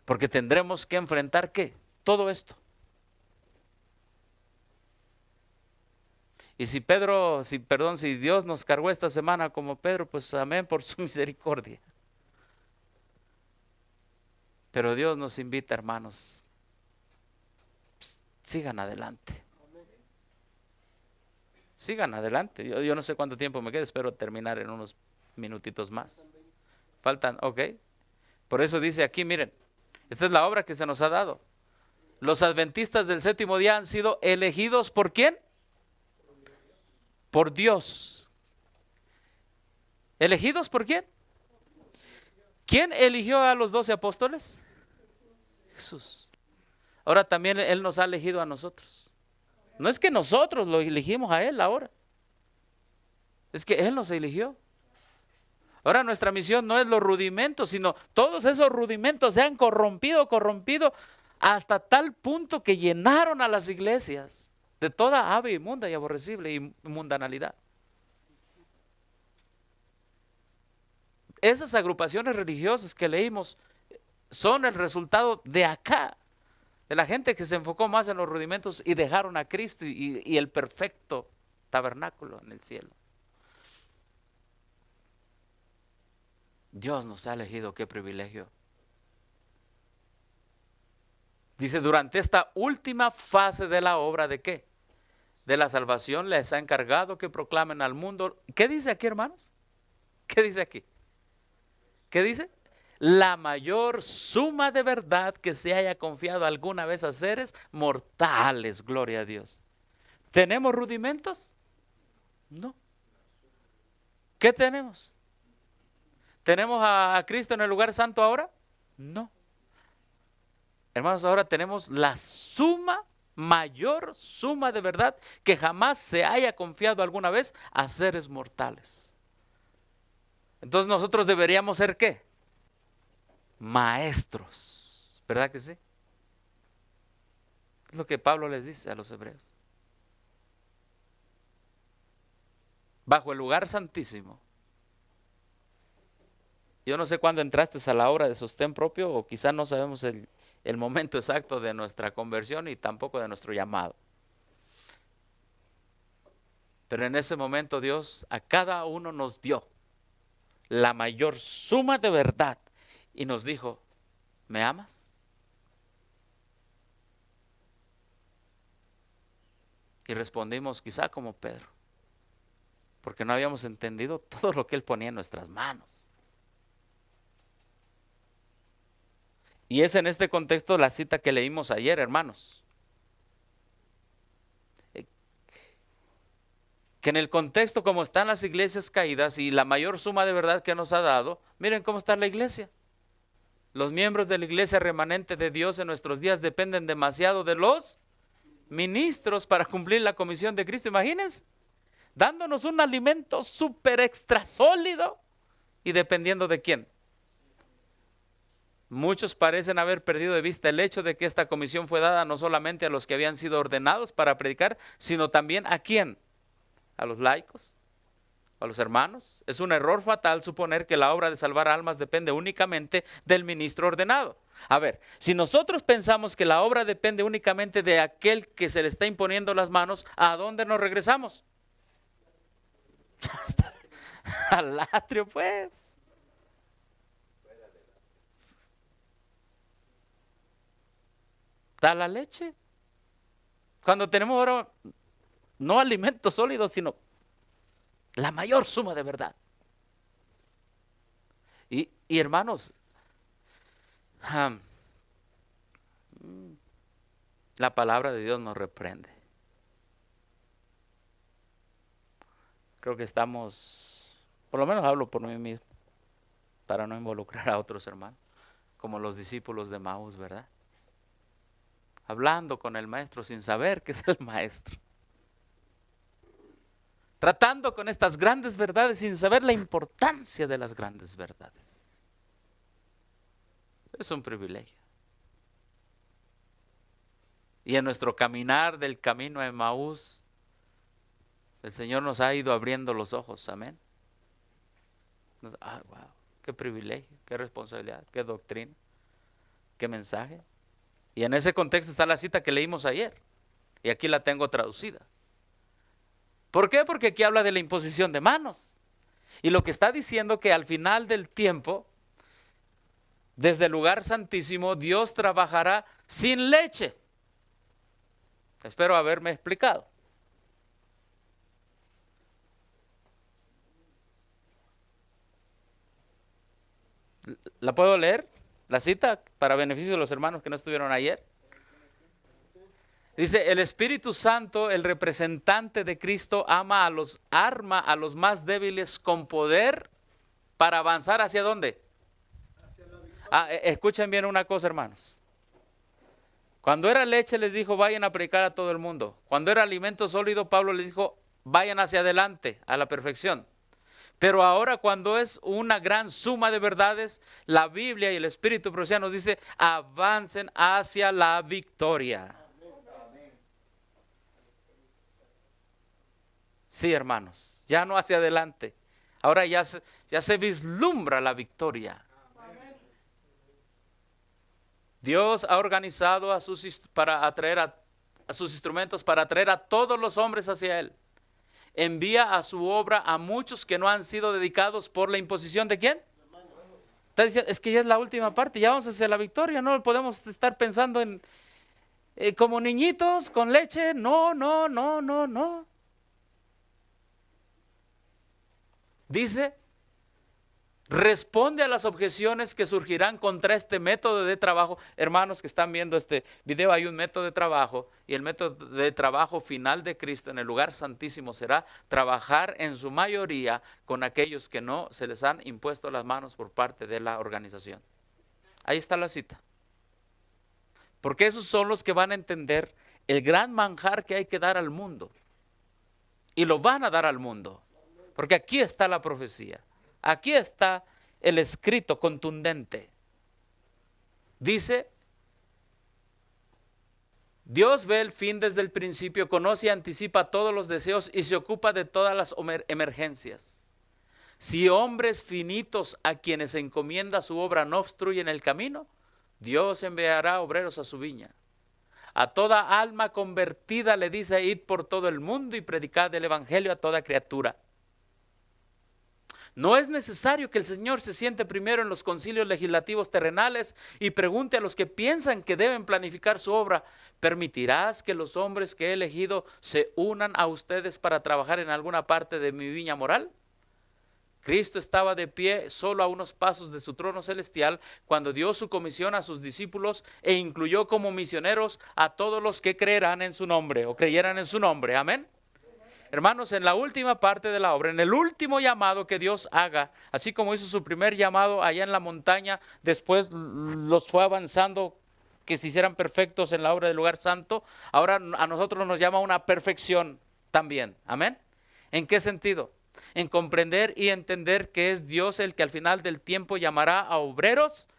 Porque tendremos que enfrentar ¿qué? Todo esto. Y si Dios nos cargó esta semana como Pedro, pues amén por su misericordia. Pero Dios nos invita, hermanos, pues, sigan adelante. Sigan adelante. Yo no sé cuánto tiempo me queda, espero terminar en unos minutitos más. Faltan, ok. Por eso dice aquí, miren, esta es la obra que se nos ha dado. Los adventistas del séptimo día han sido elegidos ¿por quién? Por Dios. ¿Elegidos por quién? ¿Quién eligió a los 12 apóstoles? Jesús. Ahora también Él nos ha elegido a nosotros. No es que nosotros lo elegimos a Él ahora. Es que Él nos eligió. Ahora nuestra misión no es los rudimentos, sino todos esos rudimentos se han corrompido hasta tal punto que llenaron a las iglesias de toda ave inmunda y aborrecible y mundanalidad. Esas agrupaciones religiosas que leímos son el resultado de acá, de la gente que se enfocó más en los rudimentos y dejaron a Cristo y el perfecto tabernáculo en el cielo. Dios nos ha elegido, qué privilegio. Dice, durante esta última fase de la obra, ¿de qué? De la salvación les ha encargado que proclamen al mundo. ¿Qué dice aquí, hermanos? ¿Qué dice aquí? ¿Qué dice? La mayor suma de verdad que se haya confiado alguna vez a seres mortales, gloria a Dios. ¿Tenemos rudimentos? No. ¿Qué tenemos? ¿Tenemos a Cristo en el lugar santo ahora? No. Hermanos, ahora tenemos la mayor suma de verdad que jamás se haya confiado alguna vez a seres mortales. Entonces nosotros deberíamos ser ¿qué? Maestros, ¿verdad que sí? Es lo que Pablo les dice a los hebreos. Bajo el lugar santísimo. Yo no sé cuándo entraste a la obra de sostén propio, o quizá no sabemos el momento exacto de nuestra conversión y tampoco de nuestro llamado. Pero en ese momento Dios a cada uno nos dio la mayor suma de verdad y nos dijo, ¿me amas? Y respondimos quizá como Pedro, porque no habíamos entendido todo lo que Él ponía en nuestras manos. Y es en este contexto la cita que leímos ayer, hermanos. Que en el contexto como están las iglesias caídas y la mayor suma de verdad que nos ha dado, miren cómo está la iglesia. Los miembros de la iglesia remanente de Dios en nuestros días dependen demasiado de los ministros para cumplir la comisión de Cristo. Imagínense, dándonos un alimento súper extra sólido y dependiendo de quién. Muchos parecen haber perdido de vista el hecho de que esta comisión fue dada no solamente a los que habían sido ordenados para predicar, sino también ¿a quién? A los laicos, a los hermanos. Es un error fatal suponer que la obra de salvar almas depende únicamente del ministro ordenado. A ver, si nosotros pensamos que la obra depende únicamente de aquel que se le está imponiendo las manos, ¿a dónde nos regresamos? Al atrio, pues. Da la leche. Cuando tenemos ahora no alimentos sólidos, sino la mayor suma de verdad. Y hermanos, ah, la palabra de Dios nos reprende. Creo que estamos, por lo menos hablo por mí mismo, para no involucrar a otros hermanos, como los discípulos de Maús, ¿verdad? Hablando con el maestro sin saber que es el maestro. Tratando con estas grandes verdades sin saber la importancia de las grandes verdades. Es un privilegio. Y en nuestro caminar del camino a Emaús, el Señor nos ha ido abriendo los ojos, amén. Wow, qué privilegio, qué responsabilidad, qué doctrina, qué mensaje. Y en ese contexto está la cita que leímos ayer. Y aquí la tengo traducida. ¿Por qué? Porque aquí habla de la imposición de manos. Y lo que está diciendo que al final del tiempo, desde el lugar santísimo, Dios trabajará sin leche. Espero haberme explicado. ¿La puedo leer? La cita para beneficio de los hermanos que no estuvieron ayer. Dice, el Espíritu Santo, el representante de Cristo, arma a los más débiles con poder para avanzar ¿hacia dónde? Escuchen bien una cosa, hermanos. Cuando era leche les dijo, vayan a predicar a todo el mundo. Cuando era alimento sólido, Pablo les dijo, vayan hacia adelante, a la perfección. Pero ahora cuando es una gran suma de verdades, la Biblia y el Espíritu profecía nos dice, avancen hacia la victoria. Sí, hermanos, ya no hacia adelante. Ahora ya se vislumbra la victoria. Dios ha organizado a sus instrumentos para atraer a todos los hombres hacia Él. Envía a su obra a muchos que no han sido dedicados por la imposición ¿de quién? Está diciendo, es que ya es la última parte, ya vamos hacia la victoria, no podemos estar pensando en como niñitos con leche, no. Dice, responde a las objeciones que surgirán contra este método de trabajo. Hermanos que están viendo este video, hay un método de trabajo y el método de trabajo final de Cristo en el lugar santísimo será trabajar en su mayoría con aquellos que no se les han impuesto las manos por parte de la organización. Ahí está la cita. Porque esos son los que van a entender el gran manjar que hay que dar al mundo. Y lo van a dar al mundo. Porque aquí está la profecía. Aquí está el escrito contundente. Dice, Dios ve el fin desde el principio, conoce y anticipa todos los deseos y se ocupa de todas las emergencias. Si hombres finitos a quienes encomienda su obra no obstruyen el camino, Dios enviará obreros a su viña. A toda alma convertida le dice, id por todo el mundo y predicad el evangelio a toda criatura. No es necesario que el Señor se siente primero en los concilios legislativos terrenales y pregunte a los que piensan que deben planificar su obra, ¿permitirás que los hombres que he elegido se unan a ustedes para trabajar en alguna parte de mi viña moral? Cristo estaba de pie solo a unos pasos de su trono celestial cuando dio su comisión a sus discípulos e incluyó como misioneros a todos los que creerán en su nombre o creyeran en su nombre. Amén. Hermanos, en la última parte de la obra, en el último llamado que Dios haga, así como hizo su primer llamado allá en la montaña, después los fue avanzando que se hicieran perfectos en la obra del lugar santo, ahora a nosotros nos llama una perfección también. Amén. ¿En qué sentido? En comprender y entender que es Dios el que al final del tiempo llamará a obreros,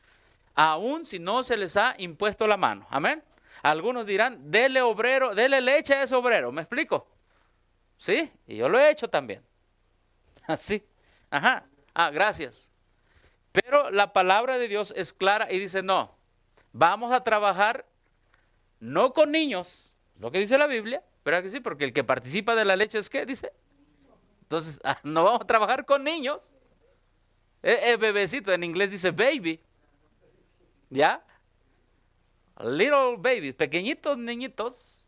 aun si no se les ha impuesto la mano. Amén. Algunos dirán, dele obrero, dele leche a ese obrero. ¿Me explico? Sí, y yo lo he hecho también. Así. Ajá. Gracias. Pero la palabra de Dios es clara y dice, no, vamos a trabajar no con niños, lo que dice la Biblia, ¿verdad que sí? Porque el que participa de la leche es ¿qué dice? Entonces, no vamos a trabajar con niños. Bebecito, en inglés dice baby. ¿Ya? Little baby, pequeñitos niñitos.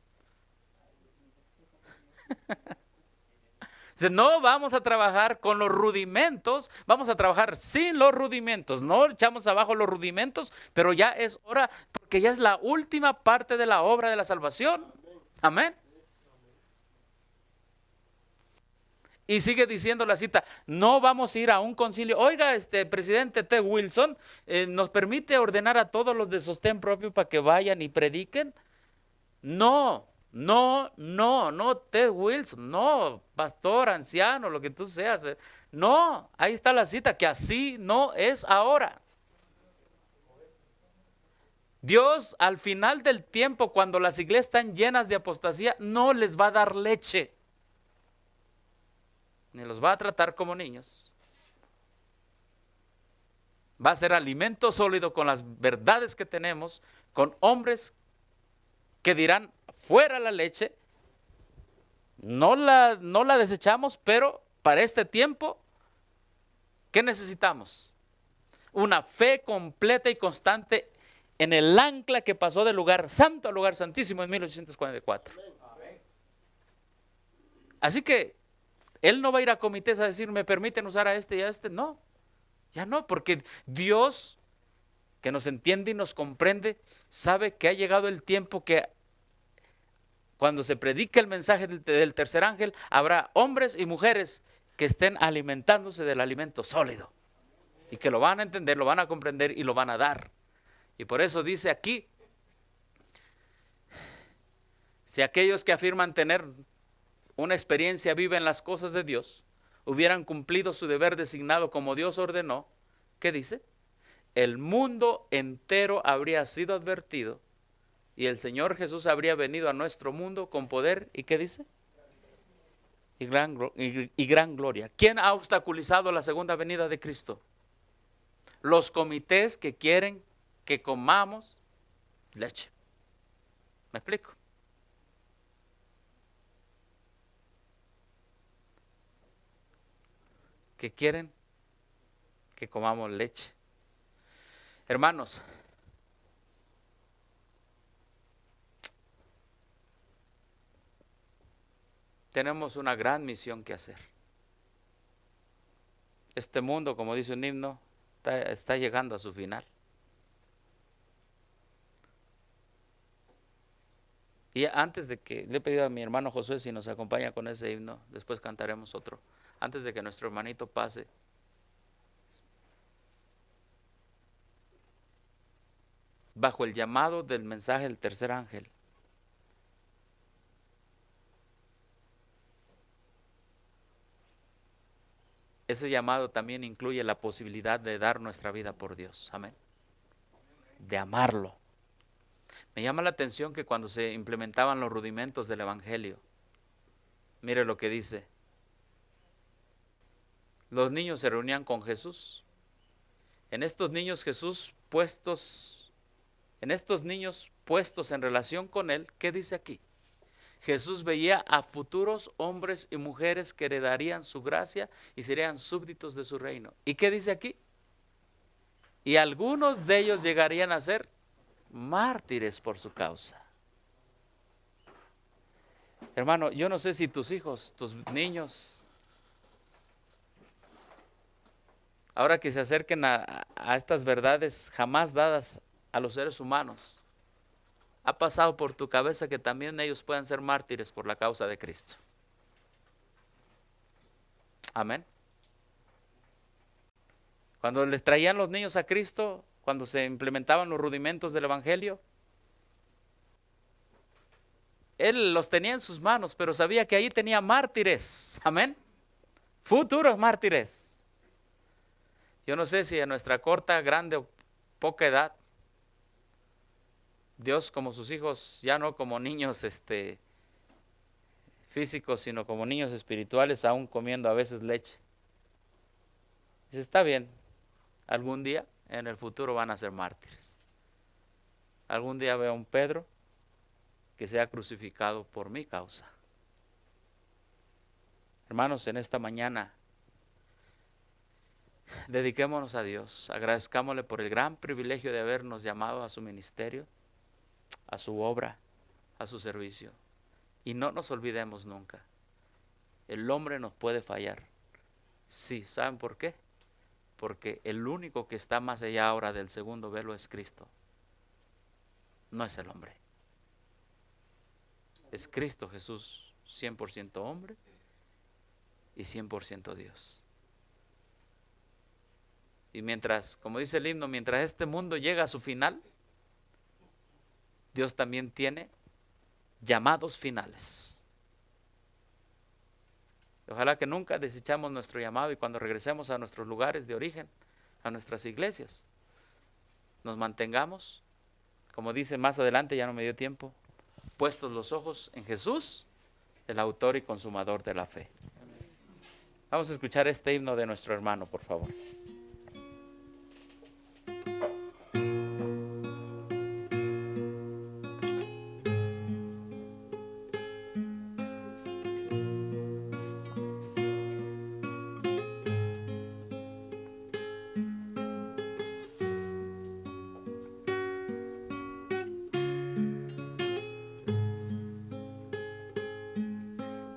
Dice, no vamos a trabajar con los rudimentos, vamos a trabajar sin los rudimentos. No echamos abajo los rudimentos, pero ya es hora, porque ya es la última parte de la obra de la salvación. Amén. Y sigue diciendo la cita, no vamos a ir a un concilio. Oiga, presidente T. Wilson, ¿nos permite ordenar a todos los de sostén propio para que vayan y prediquen? No, no, Ted Wilson, no, pastor, anciano, lo que tú seas. No, ahí está la cita, que así no es ahora. Dios al final del tiempo, cuando las iglesias están llenas de apostasía, no les va a dar leche, ni los va a tratar como niños. Va a ser alimento sólido con las verdades que tenemos, con hombres que dirán, fuera la leche, no la desechamos, pero para este tiempo, ¿qué necesitamos? Una fe completa y constante en el ancla que pasó del lugar santo al lugar santísimo en 1844. Así que él no va a ir a comités a decir, ¿me permiten usar a este y a este? No, ya no, porque Dios, que nos entiende y nos comprende, sabe que ha llegado el tiempo que cuando se predique el mensaje del tercer ángel, habrá hombres y mujeres que estén alimentándose del alimento sólido y que lo van a entender, lo van a comprender y lo van a dar. Y por eso dice aquí, si aquellos que afirman tener una experiencia viva en las cosas de Dios hubieran cumplido su deber designado como Dios ordenó, ¿qué dice? El mundo entero habría sido advertido y el Señor Jesús habría venido a nuestro mundo con poder, ¿y qué dice? Y gran gloria. ¿Quién ha obstaculizado la segunda venida de Cristo? Los comités que quieren que comamos leche. ¿Me explico? Que quieren que comamos leche. Hermanos, tenemos una gran misión que hacer. Este mundo, como dice un himno, está llegando a su final. Y antes de que, le he pedido a mi hermano Josué si nos acompaña con ese himno, después cantaremos otro. Antes de que nuestro hermanito pase, bajo el llamado del mensaje del tercer ángel, ese llamado también incluye la posibilidad de dar nuestra vida por Dios. Amén. De amarlo. Me llama la atención que cuando se implementaban los rudimentos del evangelio, mire lo que dice. Los niños se reunían con Jesús. En estos niños puestos en relación con él, ¿qué dice aquí? Jesús veía a futuros hombres y mujeres que heredarían su gracia y serían súbditos de su reino. ¿Y qué dice aquí? Y algunos de ellos llegarían a ser mártires por su causa. Hermano, yo no sé si tus hijos, tus niños, ahora que se acerquen a estas verdades jamás dadas a los seres humanos, ha pasado por tu cabeza que también ellos puedan ser mártires por la causa de Cristo. Amén. Cuando les traían los niños a Cristo, cuando se implementaban los rudimentos del evangelio, Él los tenía en sus manos, pero sabía que ahí tenía mártires. Amén. Futuros mártires. Yo no sé si a nuestra corta, grande o poca edad, Dios como sus hijos, ya no como niños físicos, sino como niños espirituales, aún comiendo a veces leche. Dice, está bien, algún día en el futuro van a ser mártires. Algún día veo a un Pedro que sea crucificado por mi causa. Hermanos, en esta mañana dediquémonos a Dios, agradezcámosle por el gran privilegio de habernos llamado a su ministerio, a su obra, a su servicio. Y no nos olvidemos nunca, el hombre nos puede fallar. Sí, ¿saben por qué? Porque el único que está más allá ahora del segundo velo es Cristo. No es el hombre. Es Cristo Jesús, 100% hombre y 100% Dios. Y mientras, como dice el himno, mientras este mundo llega a su final, Dios también tiene llamados finales. Ojalá que nunca desechamos nuestro llamado y cuando regresemos a nuestros lugares de origen, a nuestras iglesias, nos mantengamos, como dice más adelante, ya no me dio tiempo, puestos los ojos en Jesús, el autor y consumador de la fe. Vamos a escuchar este himno de nuestro hermano, por favor.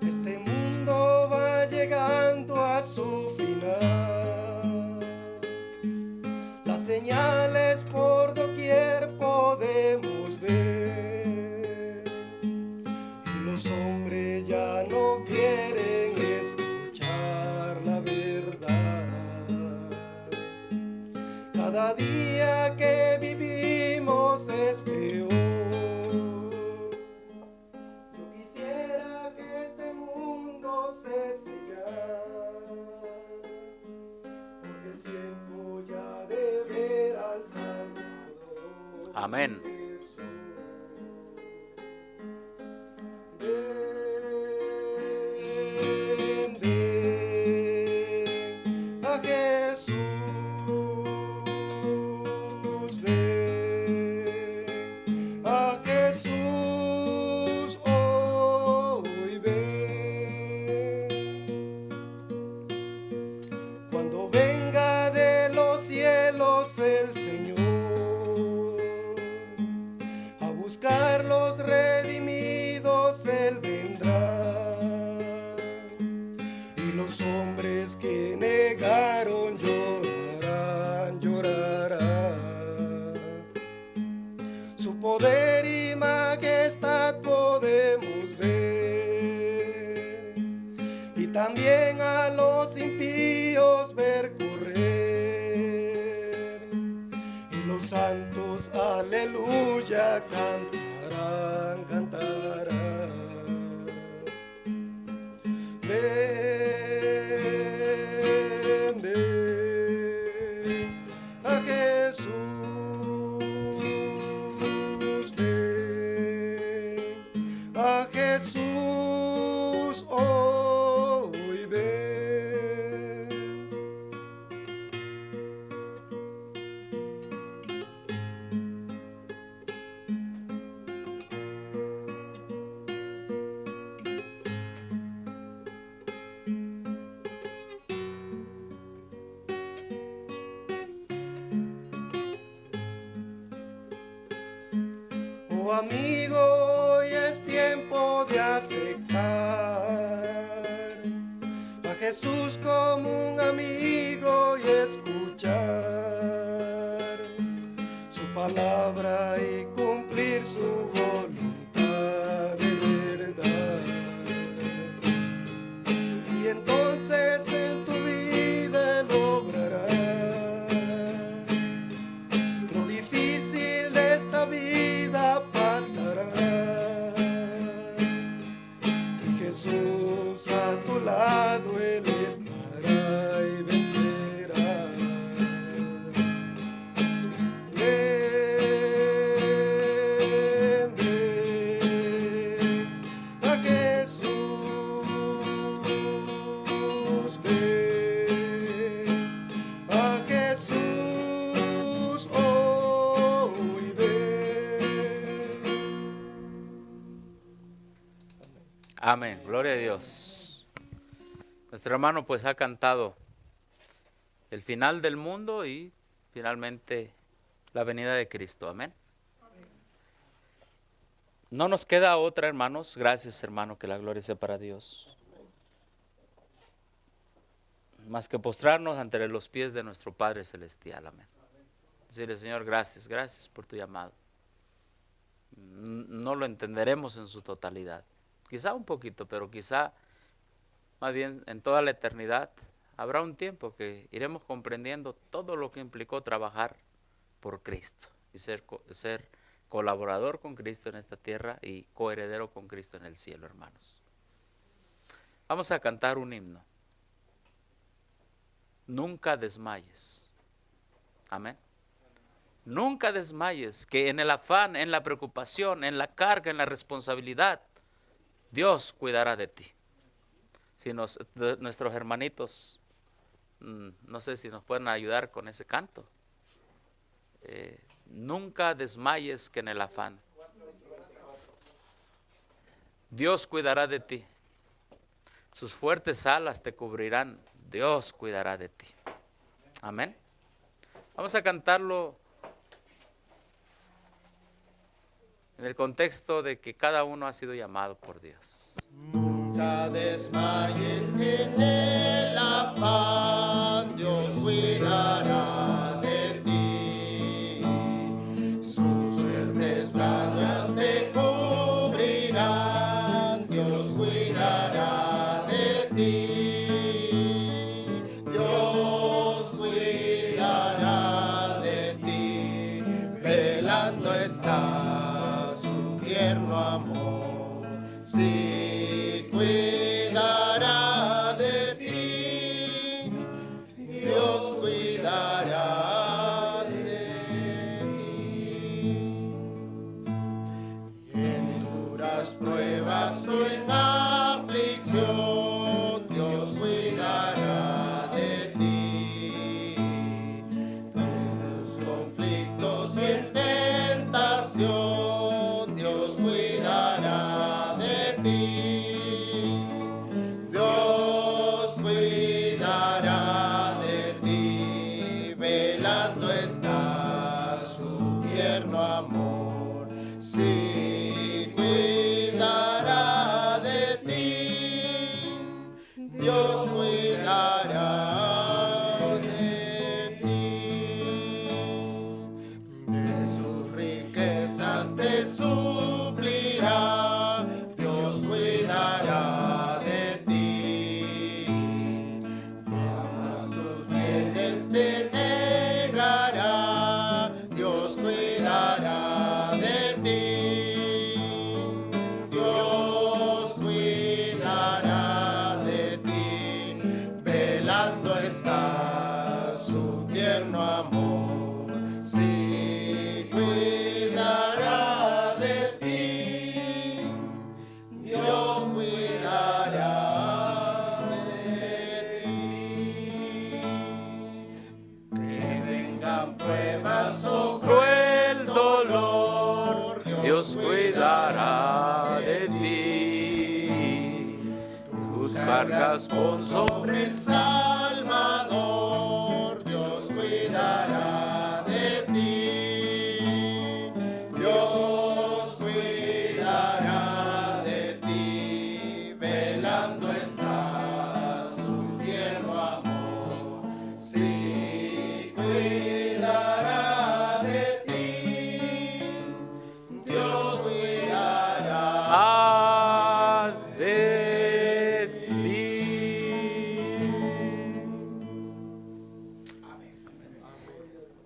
Este mundo va llegando a su final. Las señales por doquier podemos ver. Y los hombres ya no quieren escuchar la verdad. Cada día que vivimos es peor. Amén. Ven, ven a Jesús, ven a Jesús, hoy ven. Cuando venga de los cielos el Señor, buscar los redimidos Él vendrá, y los hombres que negaron llorarán, llorarán. Su poder y majestad podemos ver, y también a los impíos ver correr, y los santos aleluya cantarán, cantarán. Ven, ven a Jesús, ven a Jesús, hoy ven. Oh amigo, hoy es tiempo de aceptar a Jesús como un amigo y escuchar su palabra y cumplir su voluntad de verdad. Y entonces en tu vida lograrás lo difícil de esta vida pasará, y Jesús a tu lado Él estará y vencerá. Ven, ven a Jesús, ven a Jesús, hoy ven. Amén. Gloria a Dios. Nuestro hermano pues ha cantado el final del mundo y finalmente la venida de Cristo. Amén. No nos queda otra, hermanos. Gracias, hermano, que la gloria sea para Dios. Más que postrarnos ante los pies de nuestro Padre Celestial. Amén. Decirle, Señor, gracias, gracias por tu llamado. No lo entenderemos en su totalidad. Quizá un poquito, pero quizá más bien en toda la eternidad habrá un tiempo que iremos comprendiendo todo lo que implicó trabajar por Cristo y ser colaborador con Cristo en esta tierra y coheredero con Cristo en el cielo, hermanos. Vamos a cantar un himno. Nunca desmayes. Amén. Nunca desmayes, que en el afán, en la preocupación, en la carga, en la responsabilidad, Dios cuidará de ti. Si nuestros hermanitos, no sé si nos pueden ayudar con ese canto. Nunca desmayes, que en el afán. Dios cuidará de ti. Sus fuertes alas te cubrirán. Dios cuidará de ti. Amén. Vamos a cantarlo en el contexto de que cada uno ha sido llamado por Dios. Nunca desmayes en el afán, Dios cuidará de ti. Sus fuertes alas te cubrirán, Dios cuidará de ti. Dios cuidará de ti, velando está su tierno amor. Sí, cuidará de ti, Dios cuidará de ti. Y en duras pruebas o en aflicción, Dios cuidará de ti. Tus conflictos en tentación, Dios cuidará de ti. Dios cuidará de ti, velando está su tierno amor. Sí, cuidará de ti, Dios cuidará de ti. De sus riquezas te suplirá, Dios cuidará de ti. Todos sus bienes te negará, Dios cuidará de ti. Dios cuidará de ti, velando está su tierno amor. Sí, cuidará de ti, Dios cuidará de ti. Que vengan pruebas o cruel dolor, Dios cuidará de ti. Tus cargas pon sobre el Salvador, Dios cuidará de ti. Dios cuidará de ti, velando está su tierno amor. Sí, cuidará de ti, Dios cuidará de ti.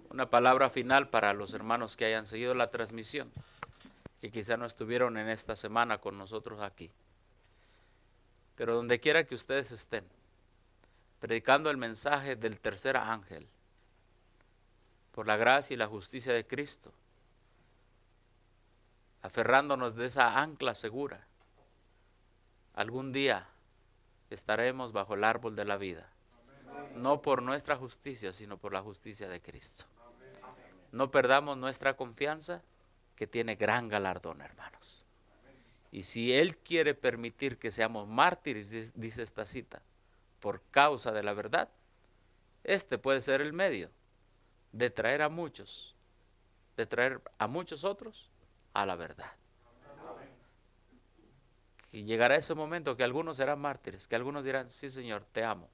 Una palabra final para los hermanos que hayan seguido la transmisión, que quizá no estuvieron en esta semana con nosotros aquí. Pero donde quiera que ustedes estén, predicando el mensaje del tercer ángel, por la gracia y la justicia de Cristo, aferrándonos de esa ancla segura, algún día estaremos bajo el árbol de la vida. No por nuestra justicia, sino por la justicia de Cristo. No perdamos nuestra confianza, que tiene gran galardón, hermanos. Y si Él quiere permitir que seamos mártires, dice esta cita, por causa de la verdad, este puede ser el medio de traer a muchos, de traer a muchos otros a la verdad. Y llegará ese momento que algunos serán mártires, que algunos dirán, sí Señor, te amo,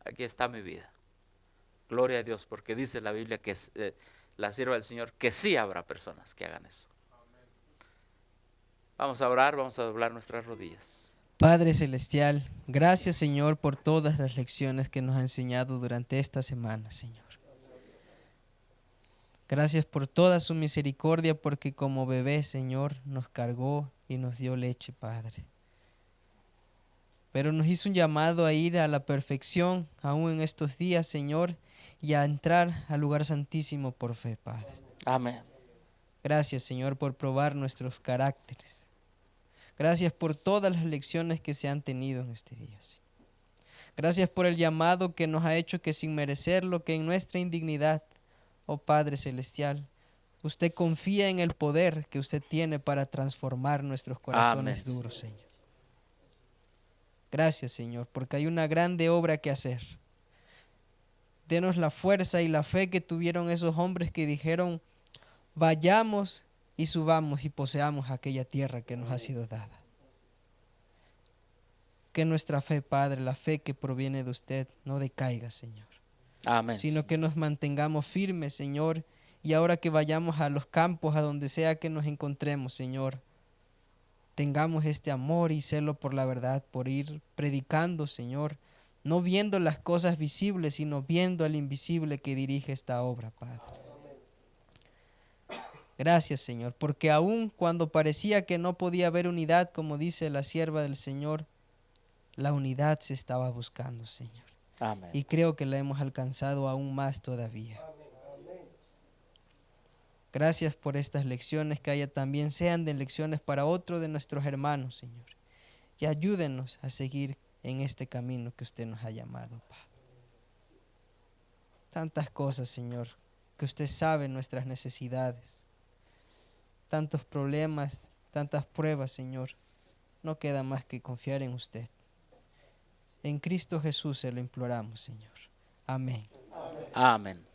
aquí está mi vida. Gloria a Dios, porque dice la Biblia que la sierva del Señor, que sí habrá personas que hagan eso. Vamos a orar, vamos a doblar nuestras rodillas. Padre Celestial, gracias Señor por todas las lecciones que nos ha enseñado durante esta semana, Señor. Gracias por toda su misericordia, porque como bebé, Señor, nos cargó y nos dio leche, Padre. Pero nos hizo un llamado a ir a la perfección aún en estos días, Señor, y a entrar al lugar santísimo por fe, Padre. Amén. Gracias, Señor, por probar nuestros caracteres. Gracias por todas las lecciones que se han tenido en este día, Señor. Gracias por el llamado que nos ha hecho, que sin merecerlo, que en nuestra indignidad, oh Padre Celestial, usted confía en el poder que usted tiene para transformar nuestros corazones Amén. duros, Señor. Gracias, Señor, porque hay una grande obra que hacer. Denos la fuerza y la fe que tuvieron esos hombres que dijeron, vayamos y subamos y poseamos aquella tierra que nos ha sido dada. Que nuestra fe, Padre, la fe que proviene de usted, no decaiga, Señor. Amén. Sino que nos mantengamos firmes, Señor, y ahora que vayamos a los campos, a donde sea que nos encontremos, Señor, tengamos este amor y celo por la verdad, por ir predicando, Señor, no viendo las cosas visibles, sino viendo al invisible que dirige esta obra, Padre. Gracias, Señor, porque aun cuando parecía que no podía haber unidad, como dice la sierva del Señor, la unidad se estaba buscando, Señor. Amén. Y creo que la hemos alcanzado aún más todavía. Gracias por estas lecciones, que haya también sean de lecciones para otro de nuestros hermanos, Señor. Y ayúdenos a seguir en este camino que usted nos ha llamado, Padre. Tantas cosas, Señor, que usted sabe nuestras necesidades. Tantos problemas, tantas pruebas, Señor. No queda más que confiar en usted. En Cristo Jesús se lo imploramos, Señor. Amén. Amén.